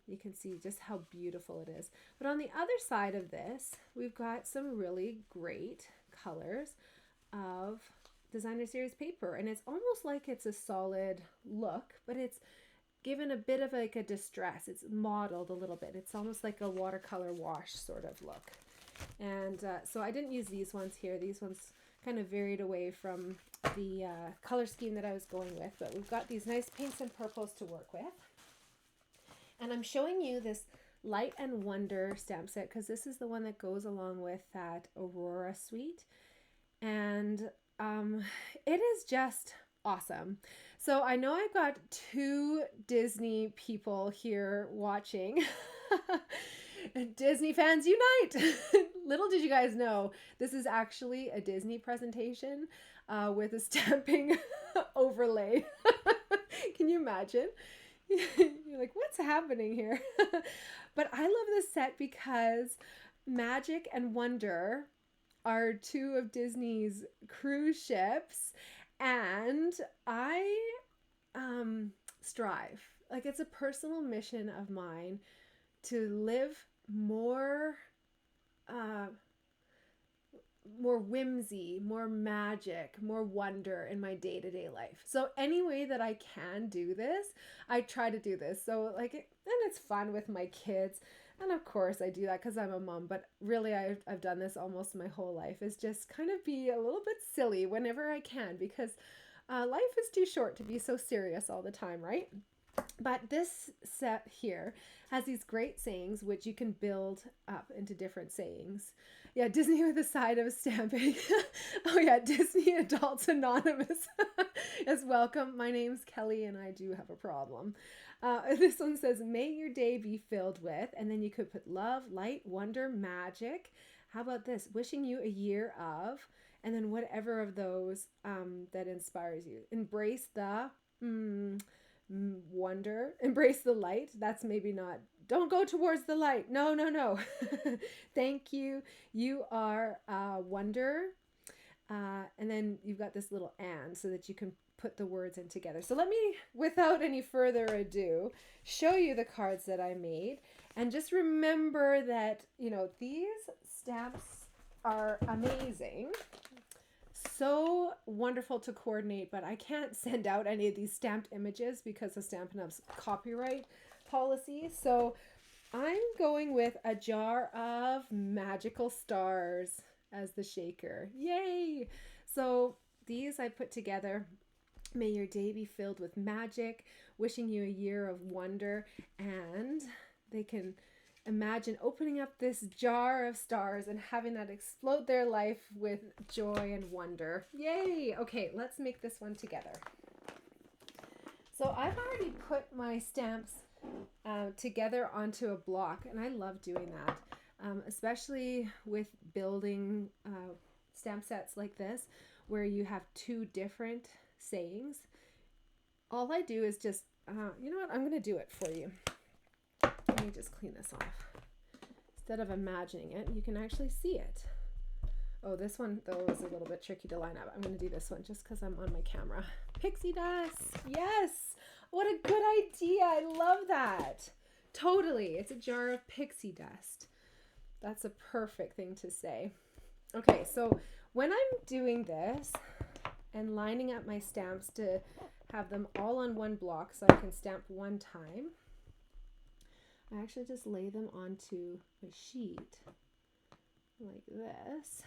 Speaker 1: you can see just how beautiful it is. But on the other side of this, we've got some really great colors of designer series paper. And it's almost like it's a solid look, but it's given a bit of like a distress. It's modeled a little bit. It's almost like a watercolor wash sort of look. And so I didn't use these ones here. These ones kind of varied away from the color scheme that I was going with, but we've got these nice pinks and purples to work with. And I'm showing you this Light and Wonder stamp set because this is the one that goes along with that Aurora suite. And it is just awesome. So I know I've got 2 Disney people here watching. Disney fans unite! Little did you guys know, this is actually a Disney presentation with a stamping overlay. Can you imagine? You're like, what's happening here? But I love this set because Magic and Wonder are 2 of Disney's cruise ships, and I strive, like it's a personal mission of mine to live more whimsy, more magic, more wonder in my day-to-day life. So any way that I can do this, I try to do this. So like, and it's fun with my kids. And of course I do that because I'm a mom, but really I've done this almost my whole life, is just kind of be a little bit silly whenever I can, because life is too short to be so serious all the time, right? But this set here has these great sayings, which you can build up into different sayings. Yeah, Disney with a side of stamping. Oh yeah, Disney Adults Anonymous is welcome. My name's Kelly and I do have a problem. This one says, may your day be filled with, and then you could put love, light, wonder, magic. How about this? Wishing you a year of, and then whatever of those that inspires you. Embrace the wonder, embrace the light. That's maybe not, don't go towards the light. No, no, no. Thank you. You are wonder. And then you've got this little and, so that you can put the words in together. So let me, without any further ado, show you the cards that I made. And just remember that, you know, these stamps are amazing. So wonderful to coordinate, but I can't send out any of these stamped images because of Stampin' Up's copyright policy. So I'm going with a jar of magical stars as the shaker. Yay! So these I put together. May your day be filled with magic, wishing you a year of wonder, and they can imagine opening up this jar of stars and having that explode their life with joy and wonder. Yay! Okay, let's make this one together. So I've already put my stamps together onto a block, and I love doing that, especially with building stamp sets like this where you have two different sayings. All I do is just, you know what, I'm going to do it for you. Let me just clean this off. Instead of imagining it, you can actually see it. Oh, this one, though, is a little bit tricky to line up. I'm going to do this one just because I'm on my camera. Pixie dust. Yes. What a good idea. I love that. Totally. It's a jar of pixie dust. That's a perfect thing to say. Okay, so when I'm doing this and lining up my stamps to have them all on one block so I can stamp one time, I actually just lay them onto a sheet like this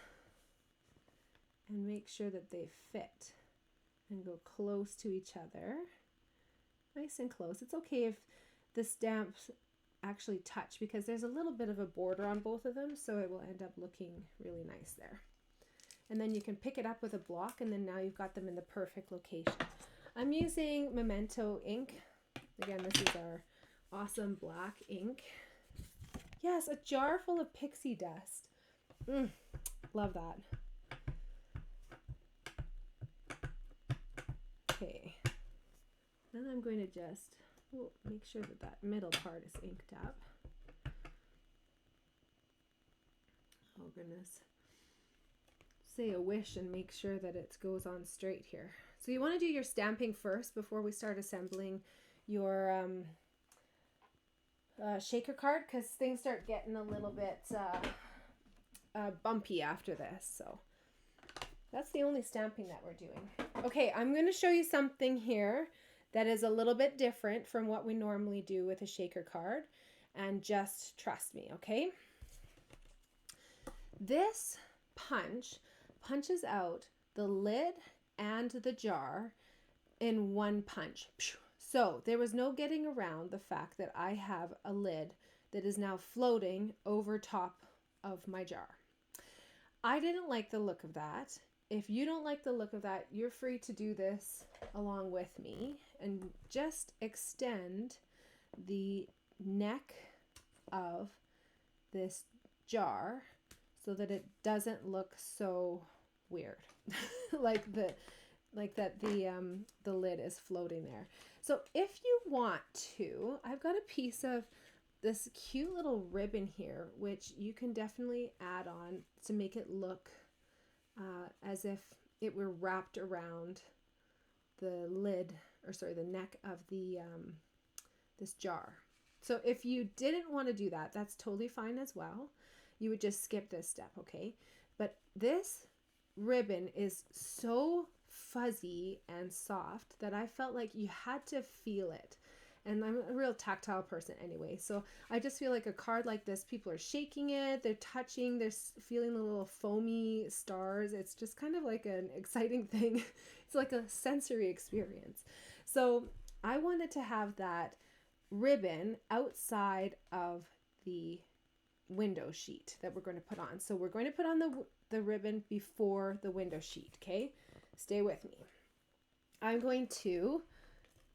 Speaker 1: and make sure that they fit and go close to each other. Nice and close. It's okay if the stamps actually touch because there's a little bit of a border on both of them, so it will end up looking really nice there. And then you can pick it up with a block, and then now you've got them in the perfect location. I'm using Memento ink. Again, this is our awesome black ink. Yes, a jar full of pixie dust. Love that. Okay. Then I'm going to just make sure that that middle part is inked up. Oh goodness. Say a wish and make sure that it goes on straight here. So you want to do your stamping first before we start assembling your shaker card, because things start getting a little bit bumpy after this. So that's the only stamping that we're doing. Okay, I'm going to show you something here that is a little bit different from what we normally do with a shaker card, and just trust me, okay? This punches out the lid and the jar in one punch. So there was no getting around the fact that I have a lid that is now floating over top of my jar. I didn't like the look of that. If you don't like the look of that, you're free to do this along with me and just extend the neck of this jar so that it doesn't look so weird, like that the lid is floating there. So if you want to, I've got a piece of this cute little ribbon here, which you can definitely add on to make it look as if it were wrapped around the lid, or sorry, the neck of the this jar. So if you didn't want to do that, that's totally fine as well. You would just skip this step, okay? But this ribbon is so fuzzy and soft that I felt like you had to feel it. And I'm a real tactile person anyway, so I just feel like a card like this, people are shaking it, they're touching, they're feeling the little foamy stars. It's just kind of like an exciting thing. It's like a sensory experience. So I wanted to have that ribbon outside of the window sheet that we're going to put on. So we're going to put on the ribbon before the window sheet, okay? Stay with me. I'm going to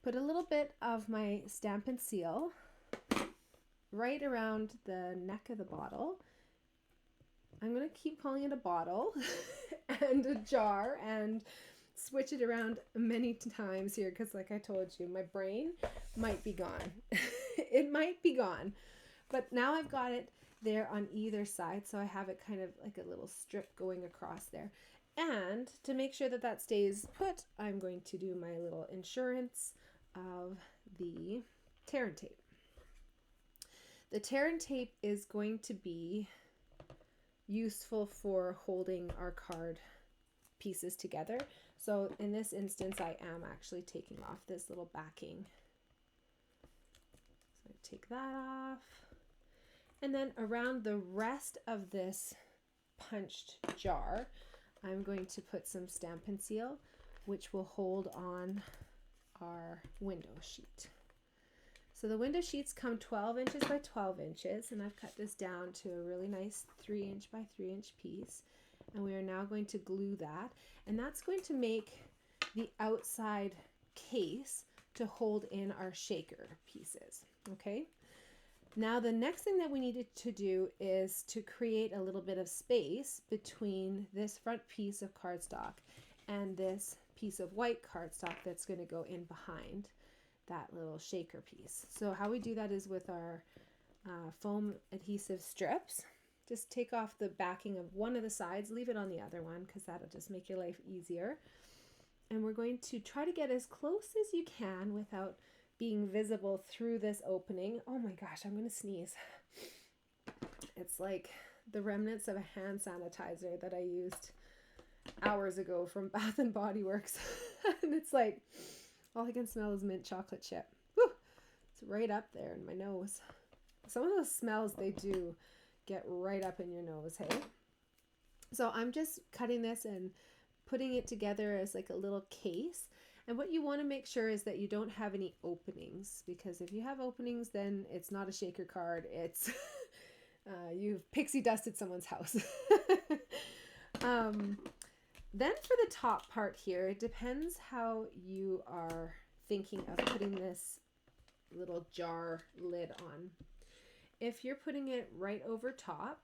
Speaker 1: put a little bit of my Stampin' Seal right around the neck of the bottle. I'm going to keep calling it a bottle and a jar and switch it around many times here because, like I told you, my brain might be gone. It might be gone. But now I've got it there on either side, so I have it kind of like a little strip going across there. And to make sure that that stays put, I'm going to do my little insurance of the tear and tape. The tear and tape is going to be useful for holding our card pieces together. So in this instance, I am actually taking off this little backing. So I take that off. And then around the rest of this punched jar, I'm going to put some Stampin' Seal, which will hold on our window sheet. So the window sheets come 12 inches by 12 inches, and I've cut this down to a really nice 3-inch by 3-inch piece. And we are now going to glue that, and that's going to make the outside case to hold in our shaker pieces. Okay. Now the next thing that we needed to do is to create a little bit of space between this front piece of cardstock and this piece of white cardstock that's going to go in behind that little shaker piece. So how we do that is with our foam adhesive strips. Just take off the backing of one of the sides, leave it on the other one because that'll just make your life easier. And we're going to try to get as close as you can without being visible through this opening. Oh my gosh, I'm gonna sneeze. It's like the remnants of a hand sanitizer that I used hours ago from Bath and Body Works. And it's like, all I can smell is mint chocolate chip. Whew, it's right up there in my nose. Some of those smells, they do get right up in your nose, hey? So I'm just cutting this and putting it together as like a little case. And what you want to make sure is that you don't have any openings, because if you have openings, then it's not a shaker card. It's you've pixie dusted someone's house. Then for the top part here, it depends how you are thinking of putting this little jar lid on. If you're putting it right over top,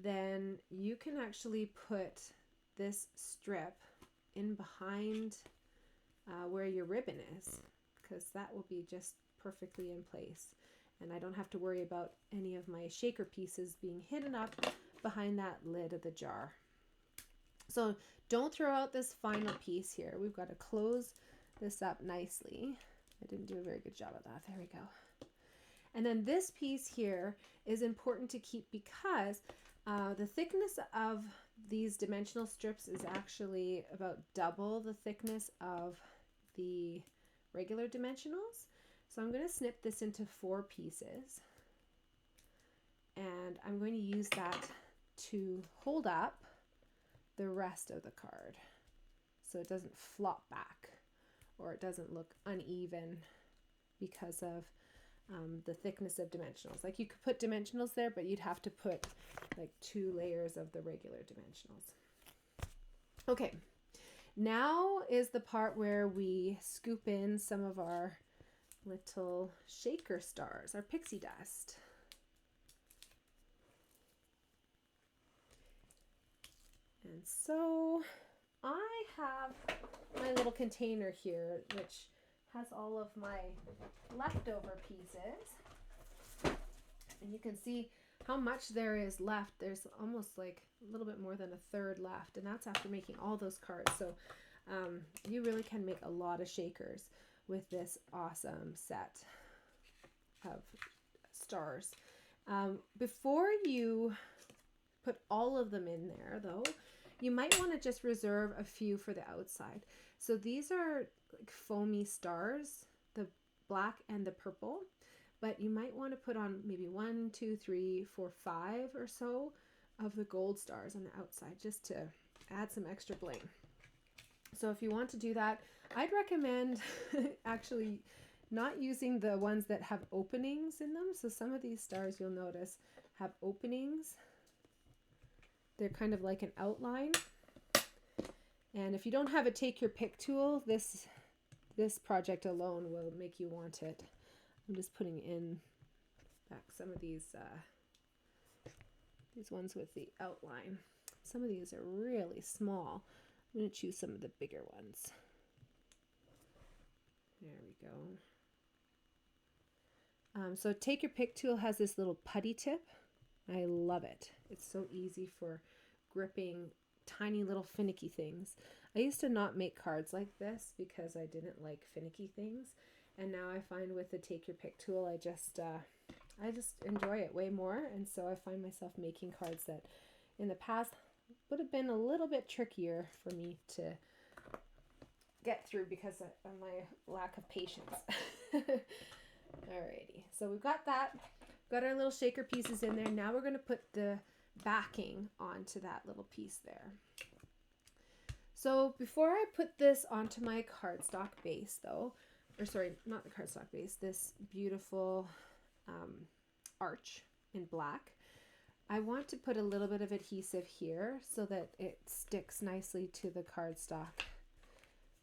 Speaker 1: then you can actually put this strip in behind where your ribbon is, because that will be just perfectly in place. And I don't have to worry about any of my shaker pieces being hidden up behind that lid of the jar. So don't throw out this final piece here. We've got to close this up nicely. I didn't do a very good job of that. There we go. And then this piece here is important to keep because the thickness of these dimensional strips is actually about double the thickness of the regular dimensionals. So I'm going to snip this into 4 pieces, and I'm going to use that to hold up the rest of the card so it doesn't flop back or it doesn't look uneven because of the thickness of dimensionals. Like, you could put dimensionals there, but you'd have to put like 2 layers of the regular dimensionals. Okay, now is the part where we scoop in some of our little shaker stars, our pixie dust. And so I have my little container here, which has all of my leftover pieces. And you can see how much there is left. There's almost like a little bit more than a third left, and that's after making all those cards. So you really can make a lot of shakers with this awesome set of stars. Before you put all of them in there, though, you might want to just reserve a few for the outside. So these are like foamy stars, the black and the purple, but you might want to put on maybe 1, 2, 3, 4, 5 or so of the gold stars on the outside, just to add some extra bling. So if you want to do that, I'd recommend actually not using the ones that have openings in them. So some of these stars, you'll notice, have openings. They're kind of like an outline. And if you don't have a take your pick tool, this project alone will make you want it. I'm just putting in back some of these ones with the outline. Some of these are really small. I'm going to choose some of the bigger ones. There we go. So take your pick tool has this little putty tip. I love it. It's so easy for gripping tiny little finicky things. I used to not make cards like this because I didn't like finicky things. And now I find with the take your pick tool, I just I just enjoy it way more, and so I find myself making cards that in the past would have been a little bit trickier for me to get through because of my lack of patience. Alrighty, so we've got that. Got our little shaker pieces in there. Now we're going to put the backing onto that little piece there. So before I put this onto my cardstock base though, or sorry, not the cardstock base, this beautiful arch in black, I want to put a little bit of adhesive here so that it sticks nicely to the cardstock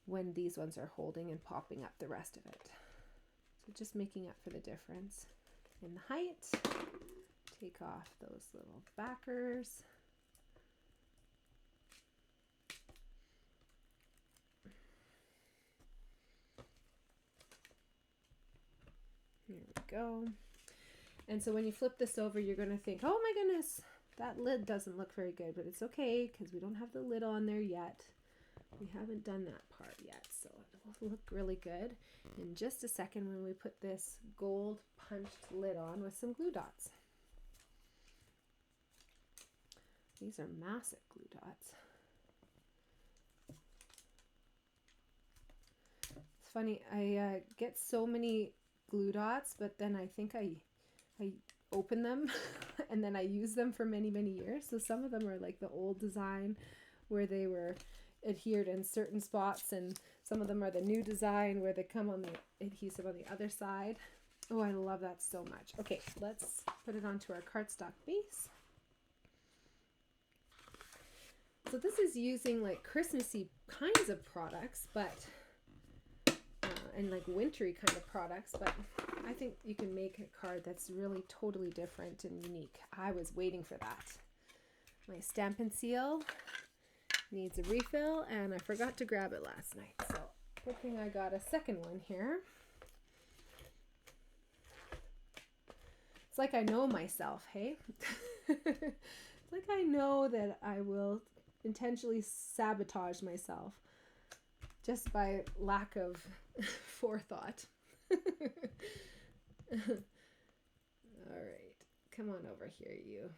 Speaker 1: when these ones are holding and popping up the rest of it. So just making up for the difference in the height. Take off those little backers. Here we go. And so when you flip this over, you're going to think, oh my goodness, that lid doesn't look very good, but it's okay because we don't have the lid on there yet. We haven't done that part yet, so it will look really good in just a second when we put this gold punched lid on with some glue dots. These are massive glue dots. It's funny, I get so many glue dots, but then I think I open them and then I use them for many, many years. So some of them are like the old design where they were adhered in certain spots, and some of them are the new design where they come on the adhesive on the other side. Oh, I love that so much. Okay, let's put it onto our cardstock base. So this is using like Christmassy kinds of products, but and like wintry kind of products, but I think you can make a card that's really totally different and unique. I was waiting for that. My Stampin' Seal needs a refill, and I forgot to grab it last night. So good thing I got a second one here. It's like I know myself, hey? It's like I know that I will intentionally sabotage myself just by lack of forethought. All right, come on over here, you.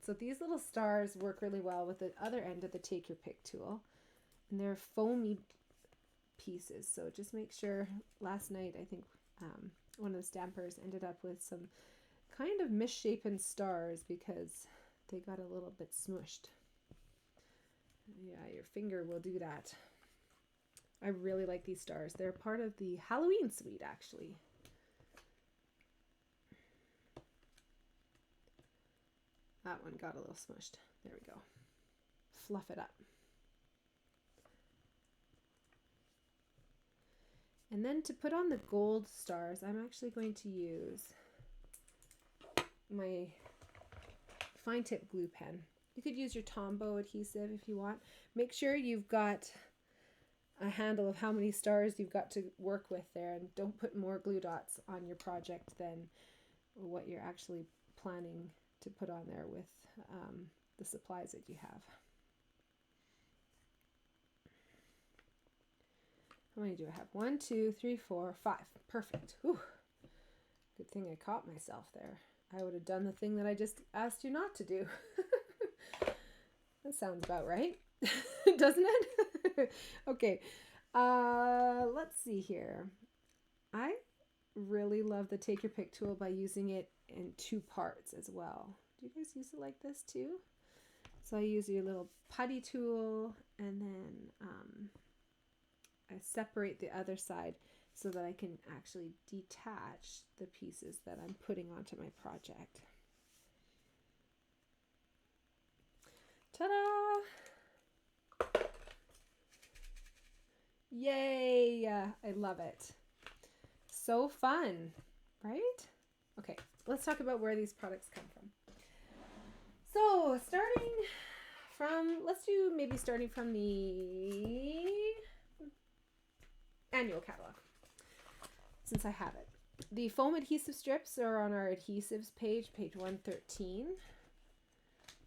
Speaker 1: So these little stars work really well with the other end of the Take Your Pick tool, and they're foamy pieces. So just make sure, last night I think one of the stampers ended up with some kind of misshapen stars because they got a little bit smushed. Yeah, your finger will do that. I really like these stars. They're part of the Halloween suite, actually. That one got a little smushed. There we go. Fluff it up. And then to put on the gold stars, I'm actually going to use my fine tip glue pen. You could use your Tombow adhesive if you want. Make sure you've got a handle of how many stars you've got to work with there, and don't put more glue dots on your project than what you're actually planning to put on there with the supplies that you have. How many do I have? 1, 2, 3, 4, 5. Perfect. Whew. Good thing I caught myself there. I would have done the thing that I just asked you not to do. That sounds about right, doesn't it? Okay, let's see here. I really love the Take Your Pick tool by using it in 2 parts as well. Do you guys use it like this too? So I use your little putty tool, and then I separate the other side so that I can actually detach the pieces that I'm putting onto my project. Ta-da! Yay! I love it. So fun, right? Okay, let's talk about where these products come from. So starting from, starting from the annual catalog, since I have it. The foam adhesive strips are on our adhesives page 113.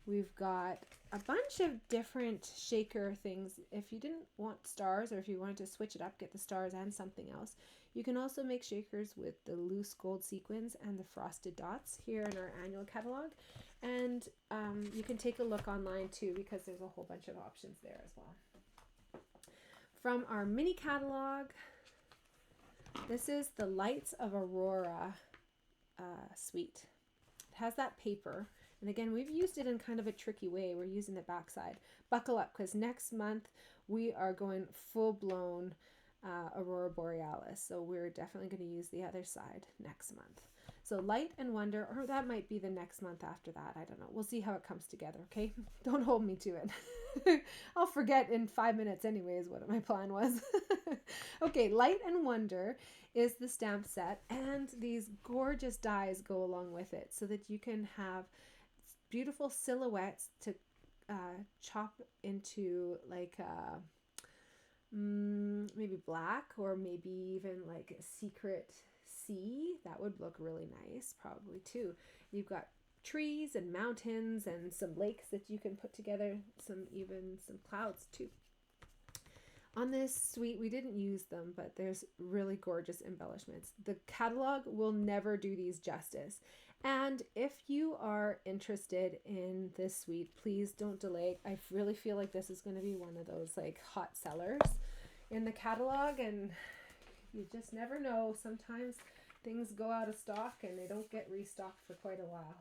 Speaker 1: We've got a bunch of different shaker things. If you didn't want stars, or if you wanted to switch it up, get the stars and something else, You can also make shakers with the loose gold sequins and the frosted dots here in our annual catalog. And you can take a look online too, because there's a whole bunch of options there as well. From our mini catalog, this is the Lights of Aurora suite. It has that paper. And again, we've used it in kind of a tricky way. We're using the backside. Buckle up, because next month we are going full-blown Aurora Borealis. So we're definitely going to use the other side next month. So Light and Wonder, or that might be the next month after that. I don't know. We'll see how it comes together, okay? Don't hold me to it. I'll forget in 5 minutes anyways what my plan was. Okay, Light and Wonder is the stamp set, and these gorgeous dies go along with it so that you can have beautiful silhouettes to chop into, like maybe black, or maybe even like a secret sea. That would look really nice probably too. You've got trees and mountains and some lakes that you can put together, even some clouds too. On this suite, we didn't use them, but there's really gorgeous embellishments. The catalog will never do these justice. And if you are interested in this suite, please don't delay. I really feel like this is going to be one of those like hot sellers in the catalog, and you just never know. Sometimes things go out of stock and they don't get restocked for quite a while.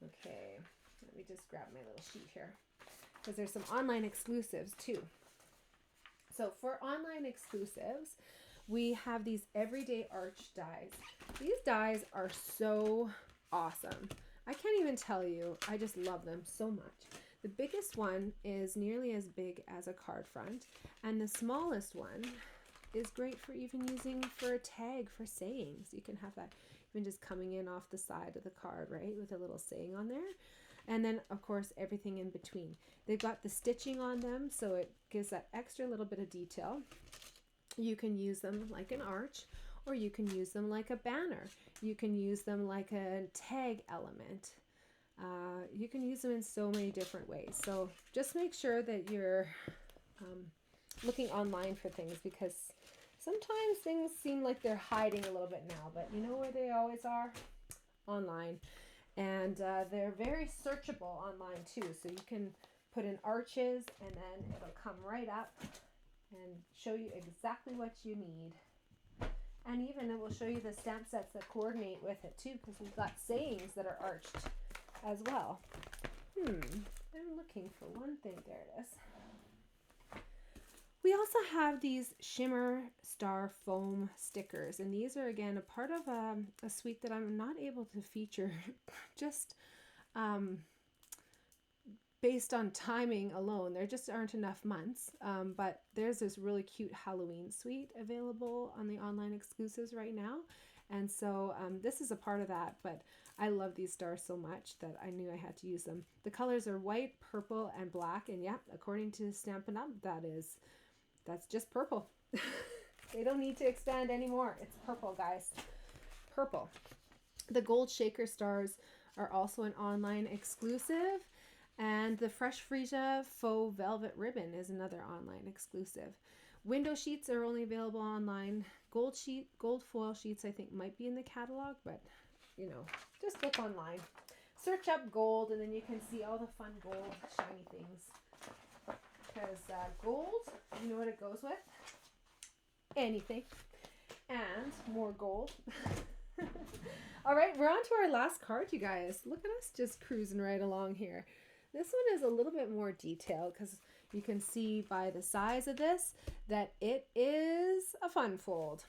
Speaker 1: Okay, let me just grab my little sheet here, because there's some online exclusives too. So for online exclusives, we have these everyday arch dies. These dies are so awesome. I can't even tell you. I just love them so much. The biggest one is nearly as big as a card front, and the smallest one is great for even using for a tag for sayings. You can have that even just coming in off the side of the card, right, with a little saying on there. And then, of course, everything in between. They've got the stitching on them, so it gives that extra little bit of detail. You can use them like an arch, or you can use them like a banner. You can use them like a tag element. You can use them in so many different ways. So just make sure that you're looking online for things, because sometimes things seem like they're hiding a little bit now, but you know where they always are? Online. And they're very searchable online too. So you can put in arches, and then it'll come right up and show you exactly what you need. And even it will show you the stamp sets that coordinate with it too, because we've got sayings that are arched as well. I'm looking for one thing. There it is. We also have these shimmer star foam stickers, and these are again a part of a suite that I'm not able to feature just based on timing alone. There just aren't enough months, but there's this really cute Halloween suite available on the online exclusives right now, and so this is a part of that. But I love these stars so much that I knew I had to use them. The colors are white, purple, and black, and yeah, according to Stampin' Up, that's just purple. They don't need to expand anymore. It's purple, guys. Purple. The gold shaker stars are also an online exclusive, and the Fresh Freesia faux velvet ribbon is another online exclusive. Window sheets are only available online. Gold foil sheets I think might be in the catalog, but you know, just look online. Search up gold, and then you can see all the fun gold shiny things. Because gold, you know what it goes with? Anything. And more gold. All right, we're on to our last card, you guys. Look at us just cruising right along here. This one is a little bit more detailed, because you can see by the size of this that it is a fun fold.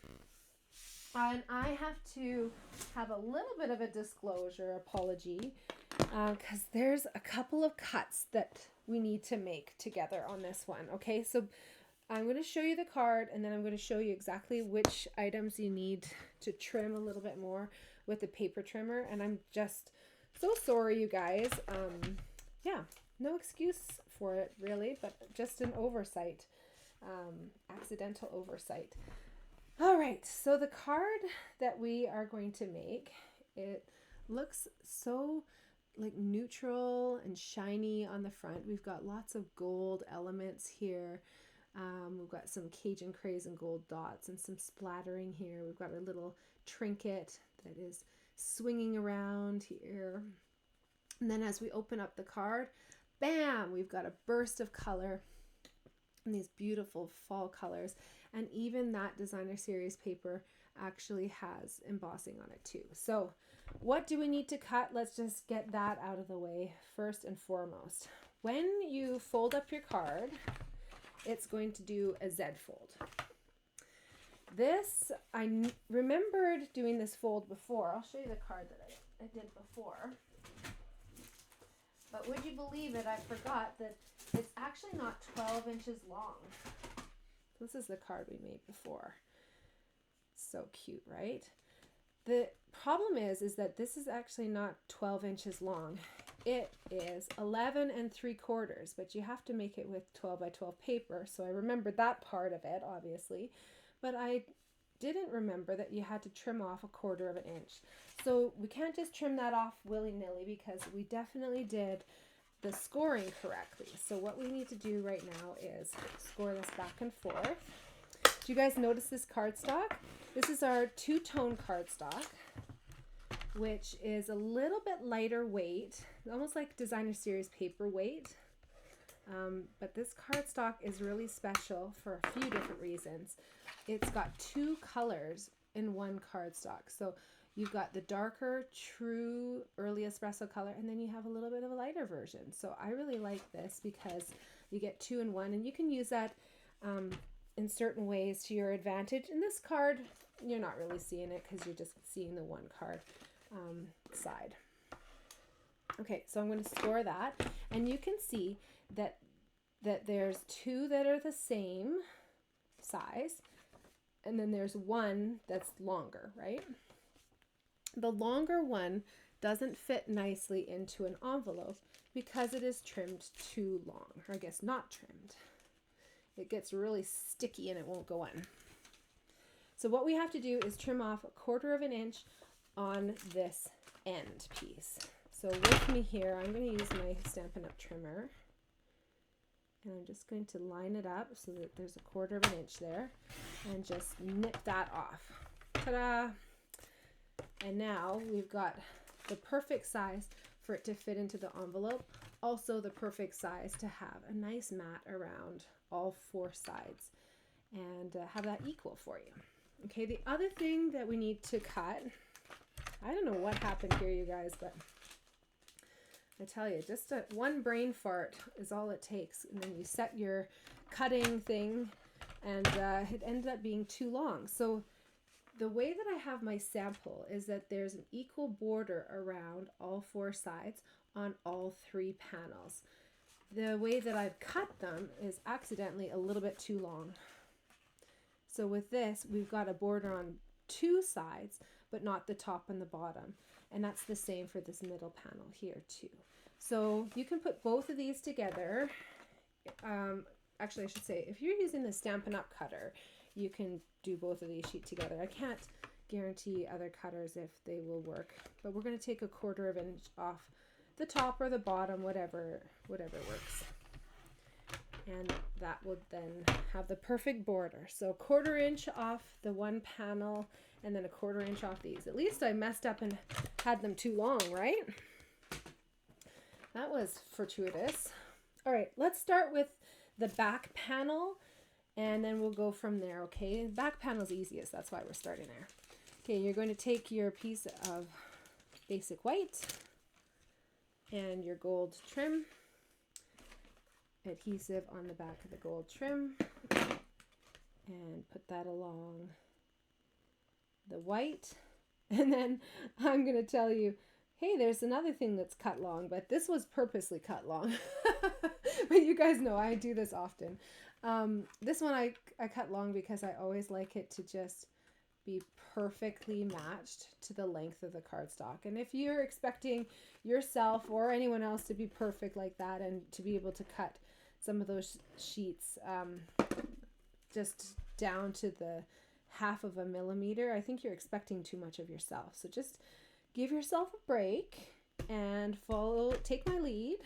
Speaker 1: And I have to have a little bit of a disclosure apology, because there's a couple of cuts that we need to make together on this one. Okay, so I'm going to show you the card, and then I'm going to show you exactly which items you need to trim a little bit more with the paper trimmer. And I'm just so sorry, you guys. Yeah, no excuse for it really, but just an oversight, accidental oversight. All right, so the card that we are going to make, it looks so like neutral and shiny on the front. We've got lots of gold elements here. We've got some 𝘾𝙧𝙧𝙚𝙚 and gold dots and some splattering here. We've got our little trinket that is swinging around here. And then as we open up the card, bam, we've got a burst of color and these beautiful fall colors. And even that designer series paper actually has embossing on it too. So what do we need to cut? Let's just get that out of the way first and foremost. When you fold up your card, it's going to do a Z fold. This, I remembered doing this fold before. I'll show you the card that I did before. But would you believe it, I forgot that it's actually not 12 inches long. This is the card we made before. So cute, right? The problem is that this is actually not 12 inches long. It is 11 3/4, but you have to make it with 12 by 12 paper. So I remembered that part of it, obviously, but I didn't remember that you had to trim off 1/4 inch. So we can't just trim that off willy-nilly because we definitely did the scoring correctly. So what we need to do right now is score this back and forth. Do you guys notice this cardstock? This is our two-tone cardstock, which is a little bit lighter weight, almost like designer series paper weight. But this cardstock is really special for a few different reasons. It's got two colors in one cardstock. So you've got the darker, true early espresso color, and then you have a little bit of a lighter version. So I really like this because you get 2 in 1, and you can use that in certain ways to your advantage. In this card, you're not really seeing it because you're just seeing the one card side. Okay, so I'm going to score that, and you can see that there's 2 that are the same size, and then there's 1 that's longer, right? The longer one doesn't fit nicely into an envelope because it is trimmed too long, or I guess not trimmed. It gets really sticky and it won't go in. So what we have to do is trim off 1/4 inch on this end piece. So with me here, I'm going to use my Stampin' Up! Trimmer. And I'm just going to line it up so that there's 1/4 inch there and just nip that off. Ta-da! And now we've got the perfect size for it to fit into the envelope. Also the perfect size to have a nice mat around all 4 sides and have that equal for you. Okay, the other thing that we need to cut, I don't know what happened here, you guys, but I tell you, just one brain fart is all it takes. And then you set your cutting thing and it ended up being too long. So the way that I have my sample is that there's an equal border around all 4 sides on all 3 panels. The way that I've cut them is accidentally a little bit too long. So with this, we've got a border on 2 sides, but not the top and the bottom. And that's the same for this middle panel here too. So you can put both of these together. Actually, I should say, if you're using the Stampin' Up! Cutter, you can do both of these sheets together. I can't guarantee other cutters if they will work, but we're going to take 1/4 inch off the top or the bottom, whatever works. And that will then have the perfect border. So 1/4 inch off the one panel and then 1/4 inch off these. At least I messed up and had them too long, right? That was fortuitous. All right, let's start with the back panel and then we'll go from there, okay? The back panel is easiest, that's why we're starting there. Okay, you're going to take your piece of basic white and your gold trim, adhesive on the back of the gold trim, and put that along the white. And then I'm going to tell you, hey, there's another thing that's cut long, but this was purposely cut long. But you guys know I do this often. This one I cut long because I always like it to just be perfectly matched to the length of the cardstock. And if you're expecting yourself or anyone else to be perfect like that and to be able to cut some of those sheets just down to the 1/2 millimeter, I think you're expecting too much of yourself. So just give yourself a break and take my lead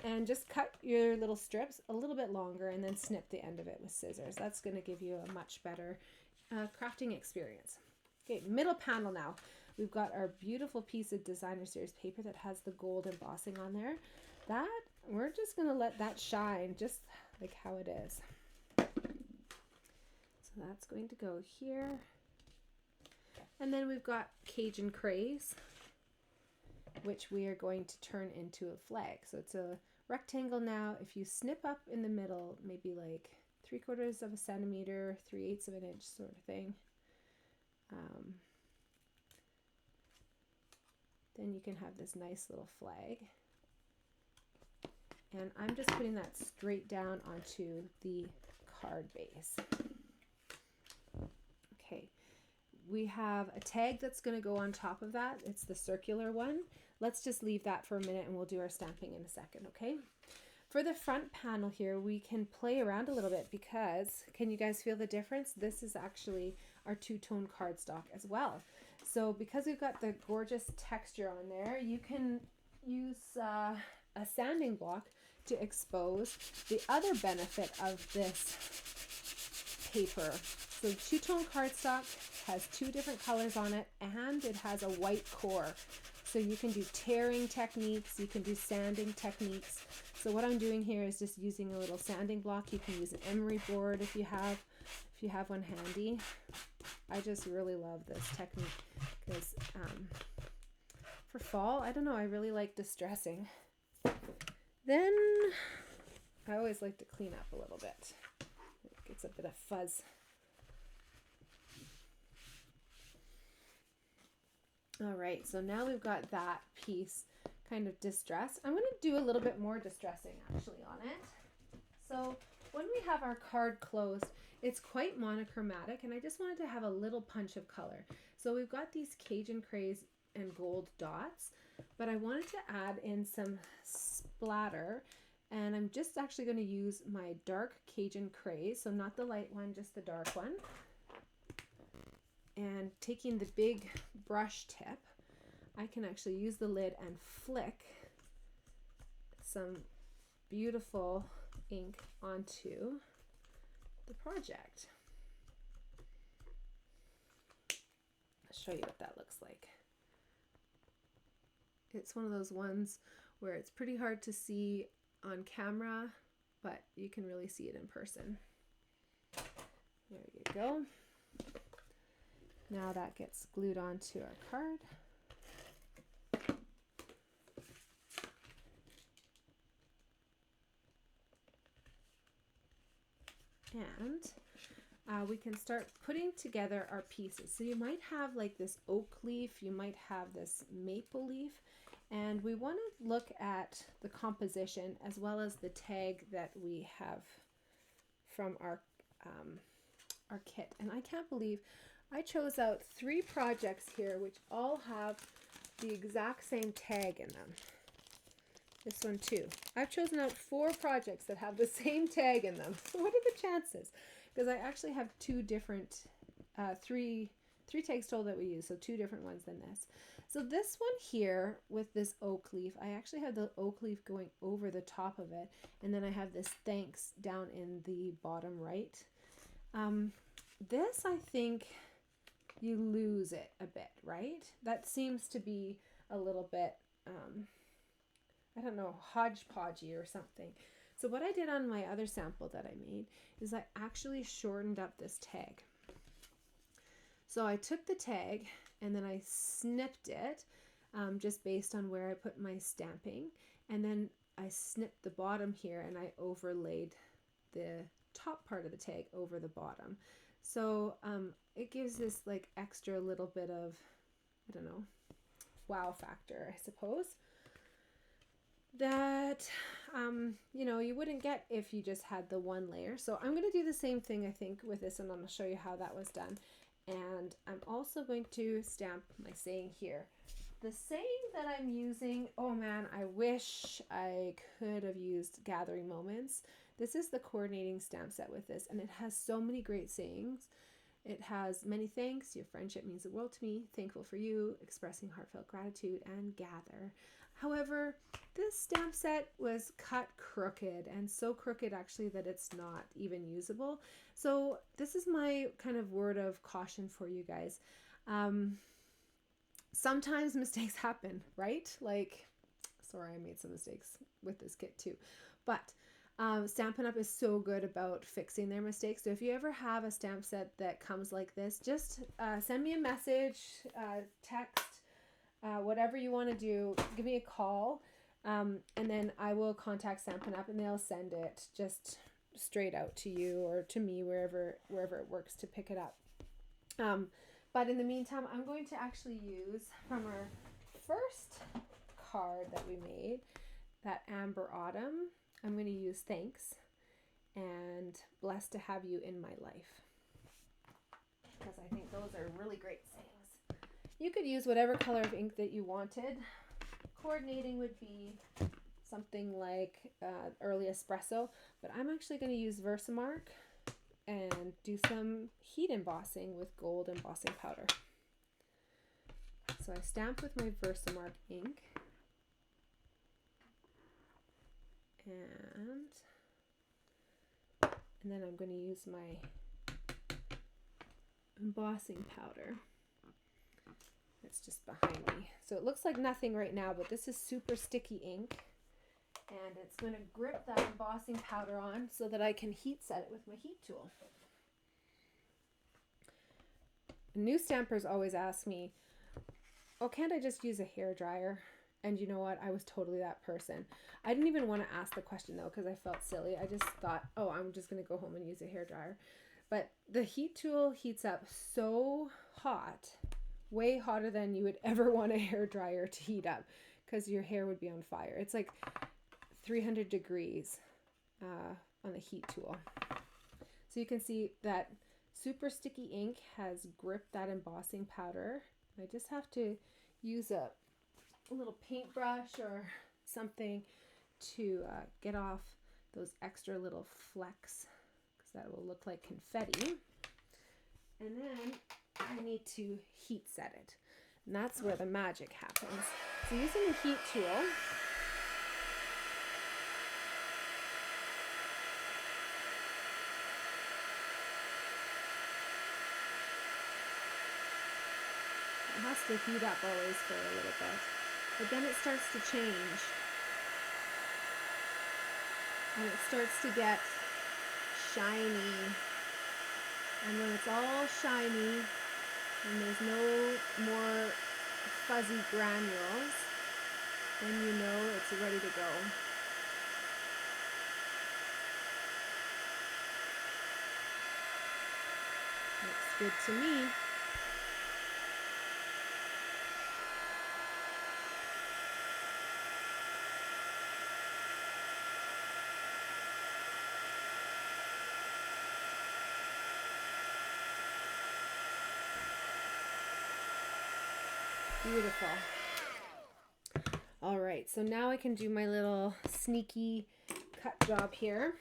Speaker 1: And just cut your little strips a little bit longer and then snip the end of it with scissors. That's going to give you a much better crafting experience. Okay, middle panel now. We've got our beautiful piece of designer series paper that has the gold embossing on there. That, we're just going to let that shine just like how it is. So that's going to go here. And then we've got 𝘾𝙧𝙧𝙀𝙀, which we are going to turn into a flag. So it's a rectangle now. If you snip up in the middle, maybe like 3/4 of a centimeter, 3/8 of an inch sort of thing, then you can have this nice little flag. And I'm just putting that straight down onto the card base. Okay, we have a tag that's going to go on top of that. It's the circular one. Let's just leave that for a minute and we'll do our stamping in a second, okay? For the front panel here, we can play around a little bit because, can you guys feel the difference? This is actually our two-tone cardstock as well. So because we've got the gorgeous texture on there, you can use a sanding block to expose the other benefit of this paper. So two-tone cardstock has two different colors on it and it has a white core. So you can do tearing techniques, you can do sanding techniques. So what I'm doing here is just using a little sanding block. You can use an emery board if you have one handy. I just really love this technique because for fall, I don't know, I really like distressing. Then I always like to clean up a little bit. It gets a bit of fuzz. All right, so now we've got that piece kind of distressed. I'm going to do a little bit more distressing actually on it. So when we have our card closed, it's quite monochromatic and I just wanted to have a little punch of color. So we've got these 𝘾𝙧𝙧𝙀 and gold dots, but I wanted to add in some splatter and I'm just actually going to use my dark 𝘾𝙧𝙧𝙀, so not the light one, just the dark one. And taking the big brush tip, I can actually use the lid and flick some beautiful ink onto the project. I'll show you what that looks like. It's one of those ones where it's pretty hard to see on camera, but you can really see it in person. There you go. Now that gets glued onto our card. And we can start putting together our pieces. So you might have like this oak leaf, you might have this maple leaf, and we want to look at the composition as well as the tag that we have from our kit. And I can't believe I chose out 3 projects here which all have the exact same tag in them. This one too. I've chosen out 4 projects that have the same tag in them. So what are the chances? Because I actually have 2 different, three tags total that we use, so 2 different ones than this. So this one here with this oak leaf, I actually have the oak leaf going over the top of it, and then I have this thanks down in the bottom right. This, I think, you lose it a bit, right? That seems to be a little bit, I don't know, hodgepodgey or something. So what I did on my other sample that I made is I actually shortened up this tag. So I took the tag and then I snipped it just based on where I put my stamping. And then I snipped the bottom here and I overlaid the top part of the tag over the bottom. So it gives this like extra little bit of, I don't know, wow factor, I suppose, that you know, you wouldn't get if you just had the one layer. So I'm going to do the same thing, I think, with this, and I'm going to show you how that was done. And I'm also going to stamp my saying here. The saying that I'm using, oh man, I wish I could have used Gathering Moments. This is the coordinating stamp set with this, and it has so many great sayings. It has many thanks. Your friendship means the world to me. Thankful for you. Expressing heartfelt gratitude and gather. However, this stamp set was cut crooked, and so crooked actually that it's not even usable. So this is my kind of word of caution for you guys. Sometimes mistakes happen, right? Like, sorry, I made some mistakes with this kit too. But Stampin' Up! Is so good about fixing their mistakes. So if you ever have a stamp set that comes like this, just send me a message, text, whatever you want to do. Give me a call, and then I will contact Stampin' Up! And they'll send it just straight out to you or to me, wherever it works to pick it up. But in the meantime, I'm going to actually use from our first card that we made, that Amber Autumn. I'm going to use thanks and blessed to have you in my life, because I think those are really great sayings. You could use whatever color of ink that you wanted. Coordinating would be something like early espresso, but I'm actually going to use Versamark and do some heat embossing with gold embossing powder. So I stamp with my Versamark ink. And then I'm going to use my embossing powder. It's just behind me. So it looks like nothing right now, but this is super sticky ink. And it's going to grip that embossing powder on so that I can heat set it with my heat tool. New stampers always ask me, oh, can't I just use a hairdryer? And you know what? I was totally that person. I didn't even want to ask the question though, because I felt silly. I just thought, oh, I'm just going to go home and use a hairdryer. But the heat tool heats up so hot, way hotter than you would ever want a hairdryer to heat up, because your hair would be on fire. It's like 300 degrees on the heat tool. So you can see that super sticky ink has gripped that embossing powder. I just have to use a little paintbrush or something to get off those extra little flecks, because that will look like confetti. And then I need to heat set it, and that's where the magic happens. So using the heat tool, it has to heat up always for a little bit. But then it starts to change, and it starts to get shiny. And when it's all shiny and there's no more fuzzy granules, then you know it's ready to go. Looks good to me. Beautiful. All right, so now I can do my little sneaky cut job here.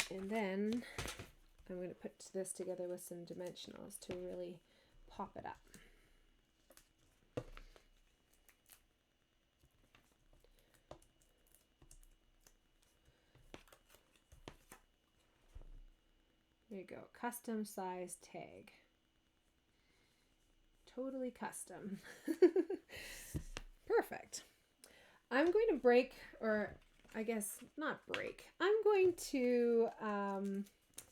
Speaker 1: And then I'm going to put this together with some dimensionals to really pop it up. There you go, custom size tag. Totally custom. Perfect. I'm going to break, or I guess not break, I'm going to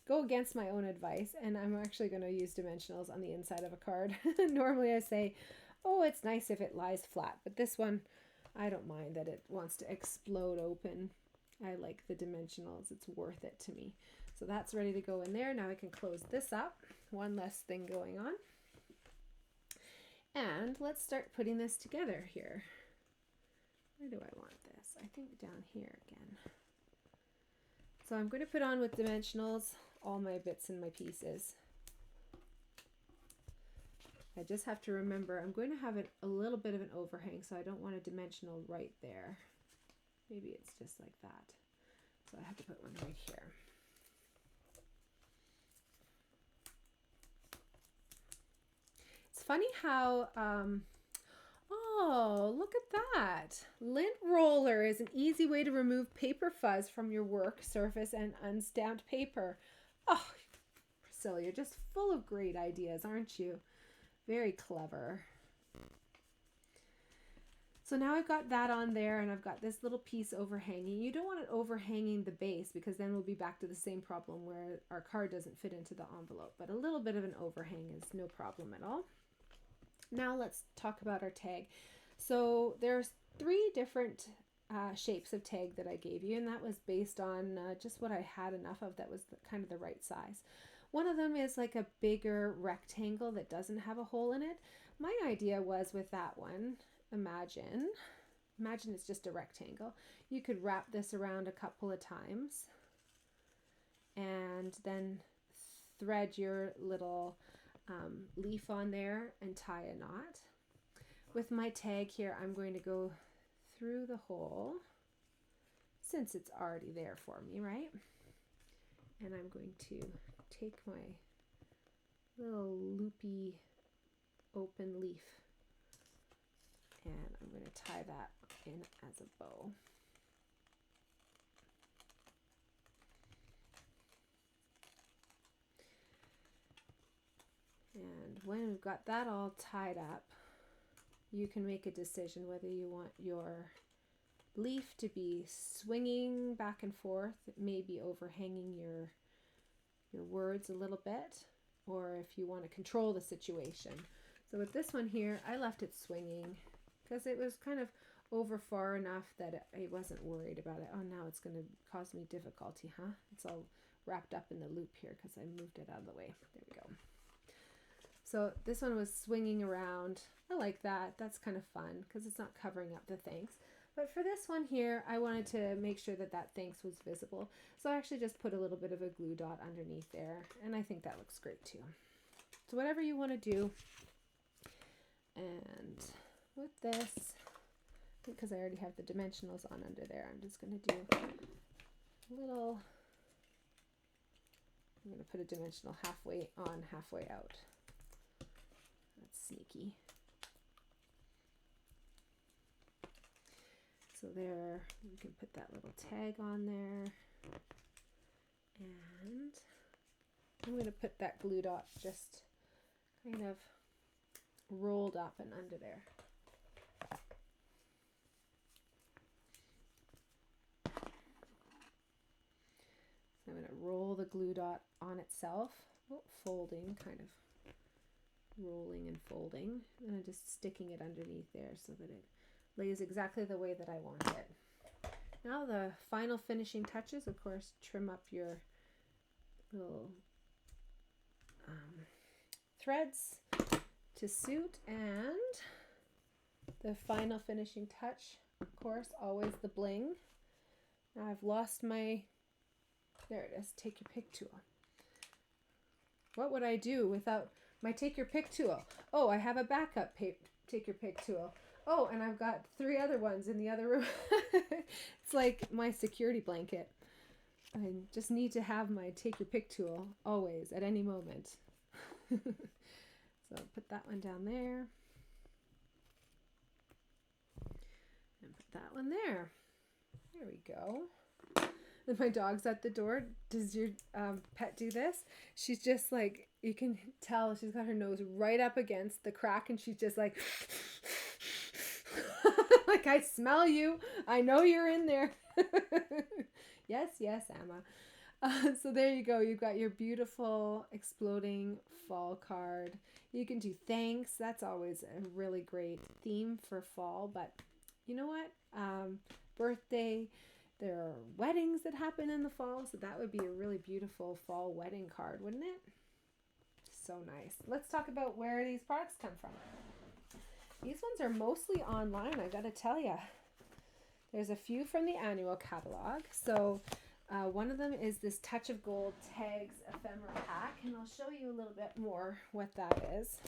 Speaker 1: go against my own advice, and I'm actually going to use dimensionals on the inside of a card. Normally I say, oh, it's nice if it lies flat, but this one, I don't mind that it wants to explode open. I like the dimensionals. It's worth it to me. So that's ready to go in there. Now I can close this up. One less thing going on. And let's start putting this together here. Where do I want this? I think down here again. So I'm going to put on with dimensionals all my bits and my pieces. I just have to remember I'm going to have a little bit of an overhang, so I don't want a dimensional right there. Maybe it's just like that. So I have to put one right here. It's funny how, oh, look at that. Lint roller is an easy way to remove paper fuzz from your work surface and unstamped paper. Oh, Priscilla, you're just full of great ideas, aren't you? Very clever. So now I've got that on there, and I've got this little piece overhanging. You don't want it overhanging the base, because then we'll be back to the same problem where our card doesn't fit into the envelope. But a little bit of an overhang is no problem at all. Now let's talk about our tag. So there's 3 different shapes of tag that I gave you, and that was based on just what I had enough of that was kind of the right size. One of them is like a bigger rectangle that doesn't have a hole in it. My idea was with that one, imagine it's just a rectangle. You could wrap this around a couple of times and then thread your little leaf on there and tie a knot. With my tag here, I'm going to go through the hole since it's already there for me, right? And I'm going to take my little loopy open leaf and I'm going to tie that in as a bow. And when we've got that all tied up, you can make a decision whether you want your leaf to be swinging back and forth, maybe overhanging your words a little bit, or if you want to control the situation. So with this one here, I left it swinging because it was kind of over far enough that I wasn't worried about it. Oh, now it's going to cause me difficulty, huh? It's all wrapped up in the loop here because I moved it out of the way. There we go. So this one was swinging around. I like that. That's kind of fun because it's not covering up the thanks. But for this one here, I wanted to make sure that that thanks was visible. So I actually just put a little bit of a glue dot underneath there. And I think that looks great too. So whatever you want to do. And with this, because I already have the dimensionals on under there, I'm just going to do a little, I'm going to put a dimensional halfway on, halfway out. That's sneaky. So there, you can put that little tag on there. And I'm going to put that glue dot just kind of rolled up and under there. So I'm going to roll the glue dot on itself, folding, kind of rolling and folding, and I'm just sticking it underneath there so that it lays exactly the way that I want it. Now the final finishing touches, of course, trim up your little threads to suit, and the final finishing touch, of course, always the bling. Now I've lost my, there it is, take your pick tool. What would I do without my take your pick tool? Oh, I have a backup take your pick tool. Oh, and I've got 3 other ones in the other room. It's like my security blanket. I just need to have my take your pick tool always, at any moment. So put that one down there. And put that one there. There we go. And my dog's at the door. Does your pet do this? She's just like, you can tell she's got her nose right up against the crack and she's just like, like, I smell you. I know you're in there. Yes, yes, Emma. So there you go. You've got your beautiful exploding fall card. You can do thanks. That's always a really great theme for fall. But you know what? Birthday. There are weddings that happen in the fall, so that would be a really beautiful fall wedding card, wouldn't it? So nice. Let's talk about where these products come from. These ones are mostly online, I gotta tell you. There's a few from the annual catalog. So one of them is this Touch of Gold Tags ephemera pack, and I'll show you a little bit more what that is.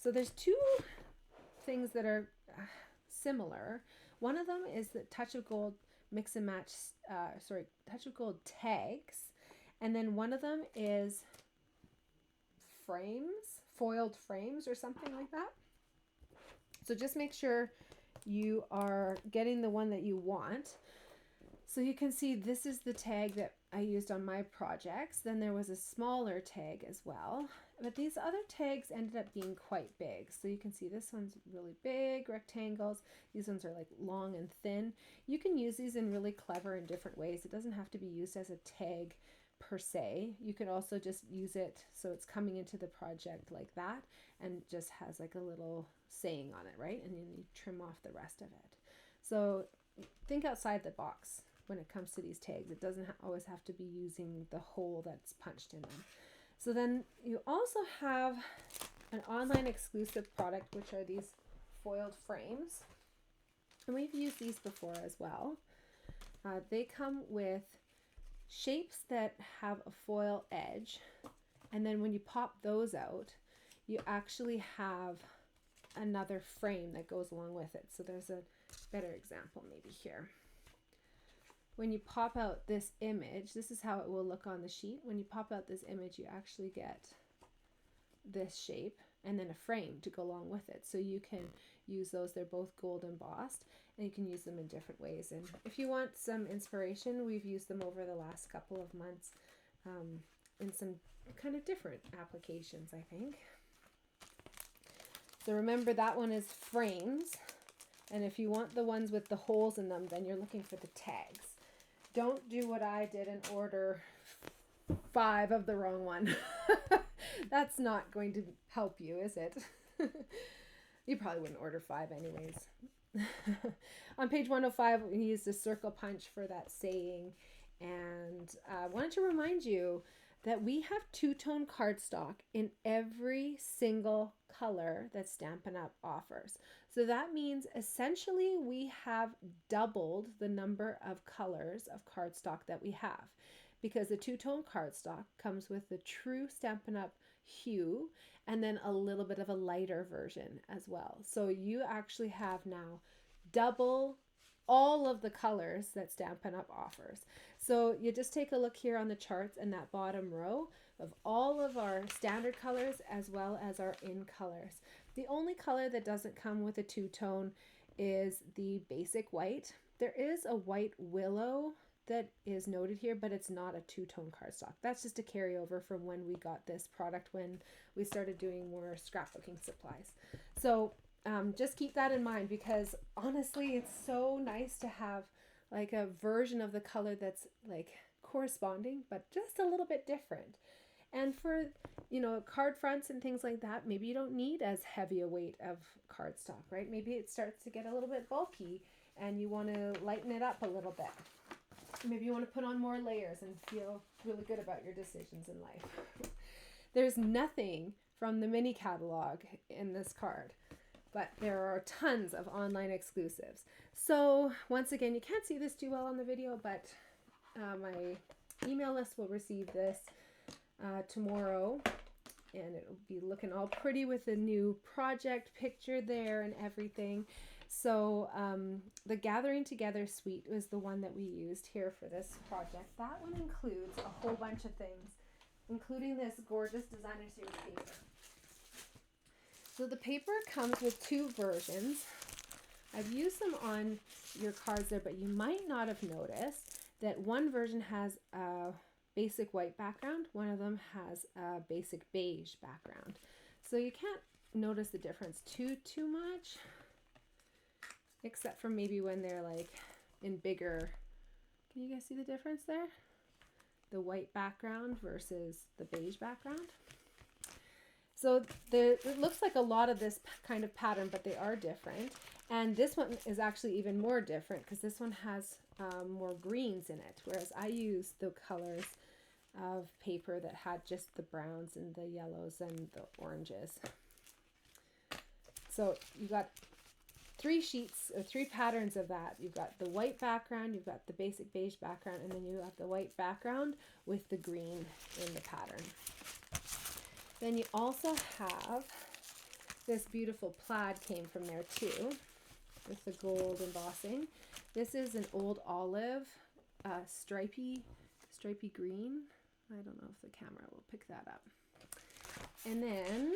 Speaker 1: So there's two things that are similar. One of them is the Touch of Gold mix and match, Touch of Gold tags. And then one of them is frames, foiled frames or something like that. So just make sure you are getting the one that you want. So you can see this is the tag that I used on my projects. Then there was a smaller tag as well. But these other tags ended up being quite big. So you can see this one's really big, rectangles. These ones are like long and thin. You can use these in really clever and different ways. It doesn't have to be used as a tag per se. You could also just use it so it's coming into the project like that and just has like a little saying on it, right? And then you trim off the rest of it. So think outside the box when it comes to these tags. It doesn't always have to be using the hole that's punched in them. So then you also have an online exclusive product, which are these foiled frames. And we've used these before as well. They come with shapes that have a foil edge. And then when you pop those out, you actually have another frame that goes along with it. So there's a better example maybe here. When you pop out this image, this is how it will look on the sheet. When you pop out this image, you actually get this shape and then a frame to go along with it. So you can use those. They're both gold embossed, and you can use them in different ways. And if you want some inspiration, we've used them over the last couple of months in some kind of different applications, I think. So remember, that one is frames. And if you want the ones with the holes in them, then you're looking for the tags. Don't do what I did and order 5 of the wrong one. That's not going to help you, is it? You probably wouldn't order 5 anyways. On page 105, we used a circle punch for that saying. And I wanted to remind you that we have two-tone cardstock in every single color that Stampin' Up! Offers. So that means essentially we have doubled the number of colors of cardstock that we have, because the two-tone cardstock comes with the true Stampin' Up! Hue and then a little bit of a lighter version as well. So you actually have now double all of the colors that Stampin' Up! Offers. So you just take a look here on the charts in that bottom row of all of our standard colors as well as our in colors. The only color that doesn't come with a two-tone is the basic white. There is a white willow that is noted here, but it's not a two-tone cardstock. That's just a carryover from when we got this product when we started doing more scrapbooking supplies. So just keep that in mind, because honestly, it's so nice to have like a version of the color that's like corresponding, but just a little bit different. And for, you know, card fronts and things like that, maybe you don't need as heavy a weight of cardstock, right? Maybe it starts to get a little bit bulky and you want to lighten it up a little bit. Maybe you want to put on more layers and feel really good about your decisions in life. There's nothing from the mini catalog in this card, but there are tons of online exclusives. So once again, you can't see this too well on the video, but my email list will receive this tomorrow, and it'll be looking all pretty with the new project picture there and everything. So the Gathering Together suite was the one that we used here for this project. That one includes a whole bunch of things, including this gorgeous designer series paper. So the paper comes with 2 versions. I've used them on your cards there, but you might not have noticed that one version has a basic white background. One of them has a basic beige background. So you can't notice the difference too much, except for maybe when they're like in bigger. Can you guys see the difference there? The white background versus the beige background. So it looks like a lot of this kind of pattern, but they are different. And this one is actually even more different because this one has more greens in it, whereas I used the colors of paper that had just the browns and the yellows and the oranges. So you got 3 sheets or 3 patterns of that. You've got the white background, you've got the basic beige background, and then you have the white background with the green in the pattern. Then you also have This beautiful plaid came from there too, with the gold embossing. This is an old olive, stripy green. I don't know if the camera will pick that up. And then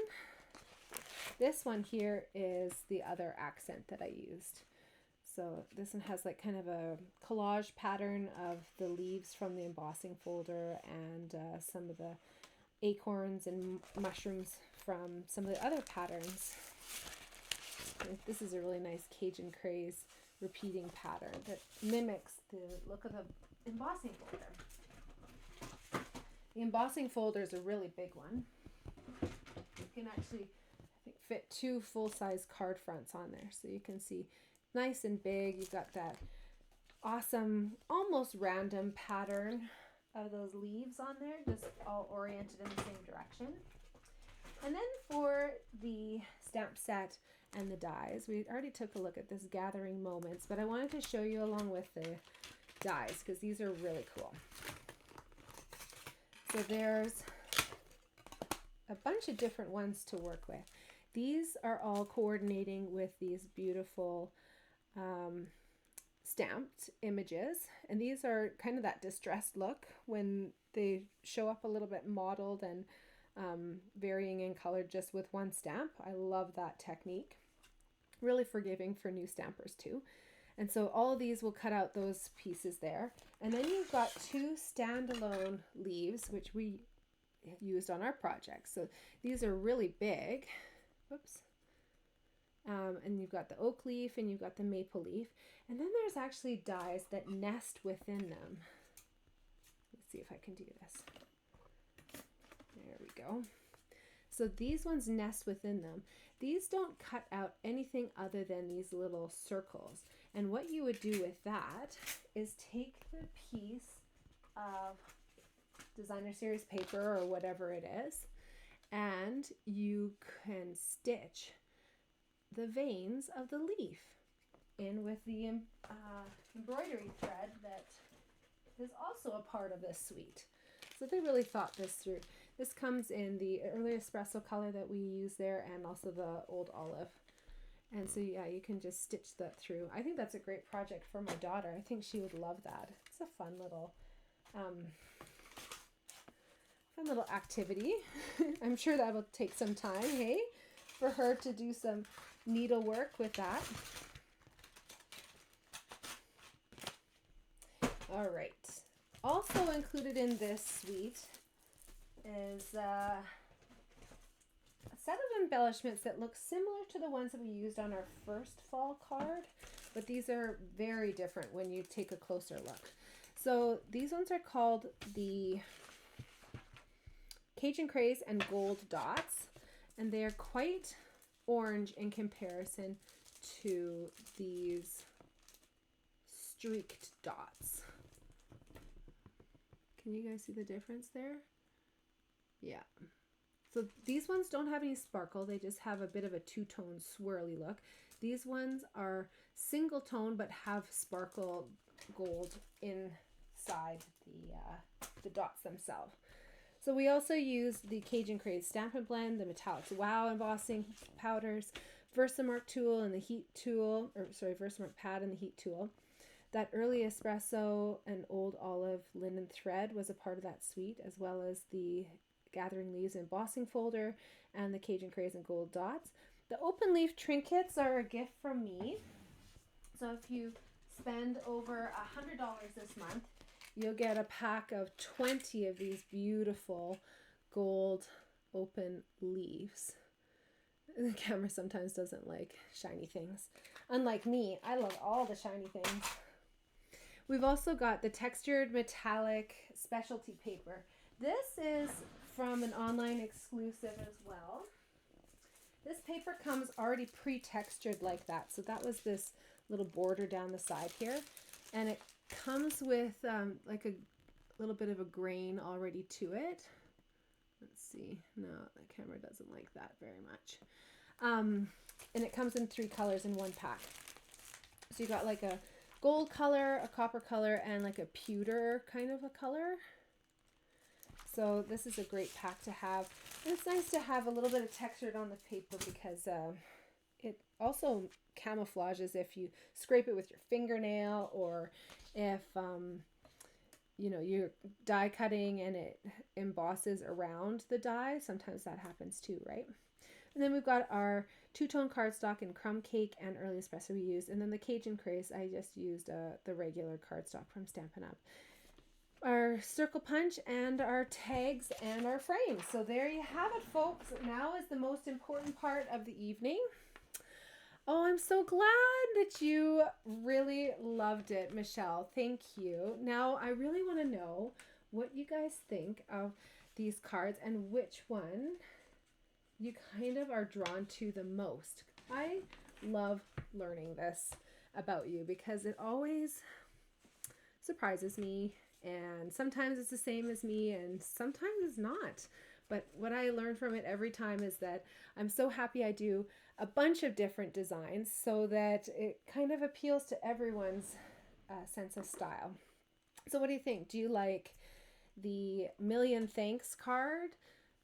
Speaker 1: this one here is the other accent that I used. So this one has like kind of a collage pattern of the leaves from the embossing folder and some of the acorns and mushrooms from some of the other patterns. This is a really nice Cajun craze repeating pattern that mimics the look of the embossing folder. The embossing folder is a really big one. You can actually, I think, fit 2 full-size card fronts on there, so you can see nice and big. You've got that awesome, almost random pattern of those leaves on there, just all oriented in the same direction. And then for the stamp set and the dies, we already took a look at this Gathering Moments, but I wanted to show you along with the dies because these are really cool. So there's a bunch of different ones to work with. These are all coordinating with these beautiful stamped images, and these are kind of that distressed look when they show up a little bit mottled and varying in color just with one stamp. I love that technique. Really forgiving for new stampers too. And so all of these will cut out those pieces there. And then you've got 2 standalone leaves, which we used on our project. So these are really big. Whoops. And you've got the oak leaf and you've got the maple leaf. And then there's actually dies that nest within them. Let's see if I can do this. There we go. So these ones nest within them. These don't cut out anything other than these little circles. And what you would do with that is take the piece of designer series paper or whatever it is, and you can stitch the veins of the leaf in with the embroidery thread that is also a part of this suite. So they really thought this through. This comes in the early espresso color that we use there and also the old olive. And so yeah, you can just stitch that through. I think that's a great project for my daughter. I think she would love that. It's a fun little activity. I'm sure that will take some time, hey, for her to do some needlework with that. All right. Also included in this suite is a set of embellishments that look similar to the ones that we used on our first fall card, but these are very different when you take a closer look. So these ones are called the Cajun Craze and Gold Dots, and they are quite orange in comparison to these streaked dots. Can you guys see the difference there? Yeah. So these ones don't have any sparkle. They just have a bit of a two-tone swirly look. These ones are single tone but have sparkle gold inside the dots themselves. So we also used the Cajun Craze Stampin' Blend, the Metallics Wow embossing powders, Versamark tool and the heat tool, Versamark pad and the heat tool. That early espresso and old olive linen thread was a part of that suite, as well as the Gathering Leaves embossing folder and the Cajun Craze and Gold Dots. The open leaf trinkets are a gift from me. So if you spend over $100 this month, you'll get a pack of 20 of these beautiful gold open leaves. The camera sometimes doesn't like shiny things. Unlike me, I love all the shiny things. We've also got the textured metallic specialty paper. This is from an online exclusive as well. This paper comes already pre-textured like that. So that was this little border down the side here. And it comes with like a little bit of a grain already to it. Let's see. No, the camera doesn't like that very much. And it comes in 3 colors in one pack. So you got like a gold color, a copper color, and like a pewter kind of a color. So this is a great pack to have. And it's nice to have a little bit of textured on the paper because it also camouflages if you scrape it with your fingernail, or if you know, you're die cutting and it embosses around the die. Sometimes that happens too, right? And then we've got our two-tone cardstock in Crumb Cake and Early Espresso we used. And then the Cajun Craze, I just used the regular cardstock from Stampin' Up. Our circle punch and our tags and our frames. So there you have it, folks. Now is the most important part of the evening. Oh, I'm so glad that you really loved it, Michelle. Thank you. Now, I really want to know what you guys think of these cards and which one you kind of are drawn to the most. I love learning this about you because it always surprises me, and sometimes it's the same as me and sometimes it's not. But what I learn from it every time is that I'm so happy I do a bunch of different designs so that it kind of appeals to everyone's sense of style. So what do you think? Do you like the Million Thanks card?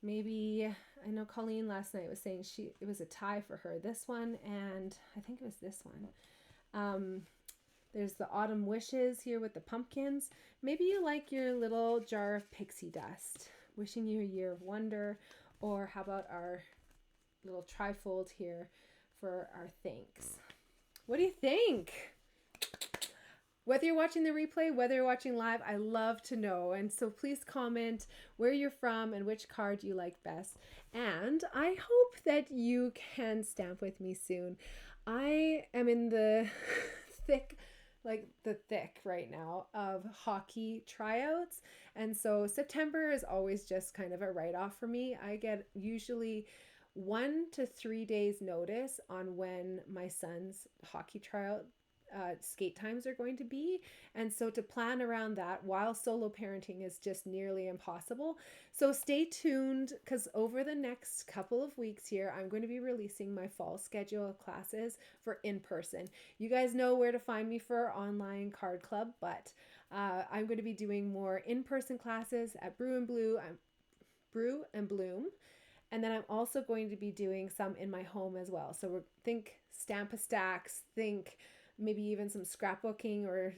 Speaker 1: Maybe, I know Colleen last night was saying it was a tie for her. This one, and I think it was this one. There's the Autumn Wishes here with the pumpkins. Maybe you like your little jar of pixie dust, wishing you a year of wonder. Or how about our little trifold here for our thanks? What do you think? Whether you're watching the replay, whether you're watching live, I love to know. And so please comment where you're from and which card you like best. And I hope that you can stamp with me soon. I am in the thick right now of hockey tryouts. And so September is always just kind of a write-off for me. I get usually 1 to 3 days notice on when my son's hockey tryout skate times are going to be. And so to plan around that while solo parenting is just nearly impossible. So stay tuned, because over the next couple of weeks here, I'm going to be releasing my fall schedule of classes for in-person. You guys know where to find me for our online card club, but I'm going to be doing more in-person classes at Brew and Bloom. And then I'm also going to be doing some in my home as well. So think Stamp-A-Stacks, think maybe even some scrapbooking or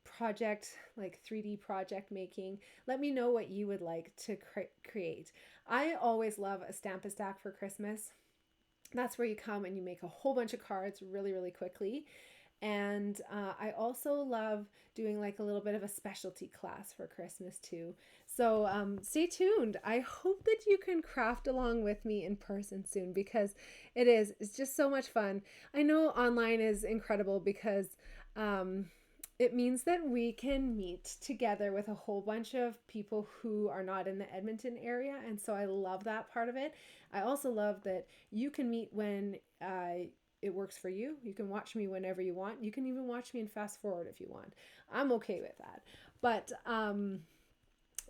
Speaker 1: project, like 3D project making. Let me know what you would like to create. I always love a Stamp-A-Stack for Christmas. That's where you come and you make a whole bunch of cards really, really quickly. And I also love doing like a little bit of a specialty class for Christmas too. So stay tuned. I hope that you can craft along with me in person soon, because it's just so much fun. I know online is incredible because it means that we can meet together with a whole bunch of people who are not in the Edmonton area. And so I love that part of it. I also love that you can meet when it works for you. You can watch me whenever you want. You can even watch me and fast forward if you want. I'm okay with that. But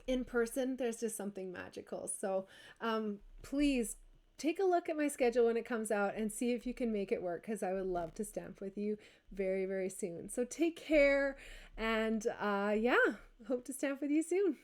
Speaker 1: in person, there's just something magical. So please take a look at my schedule when it comes out and see if you can make it work, because I would love to stamp with you very, very soon. So take care, and yeah, hope to stamp with you soon.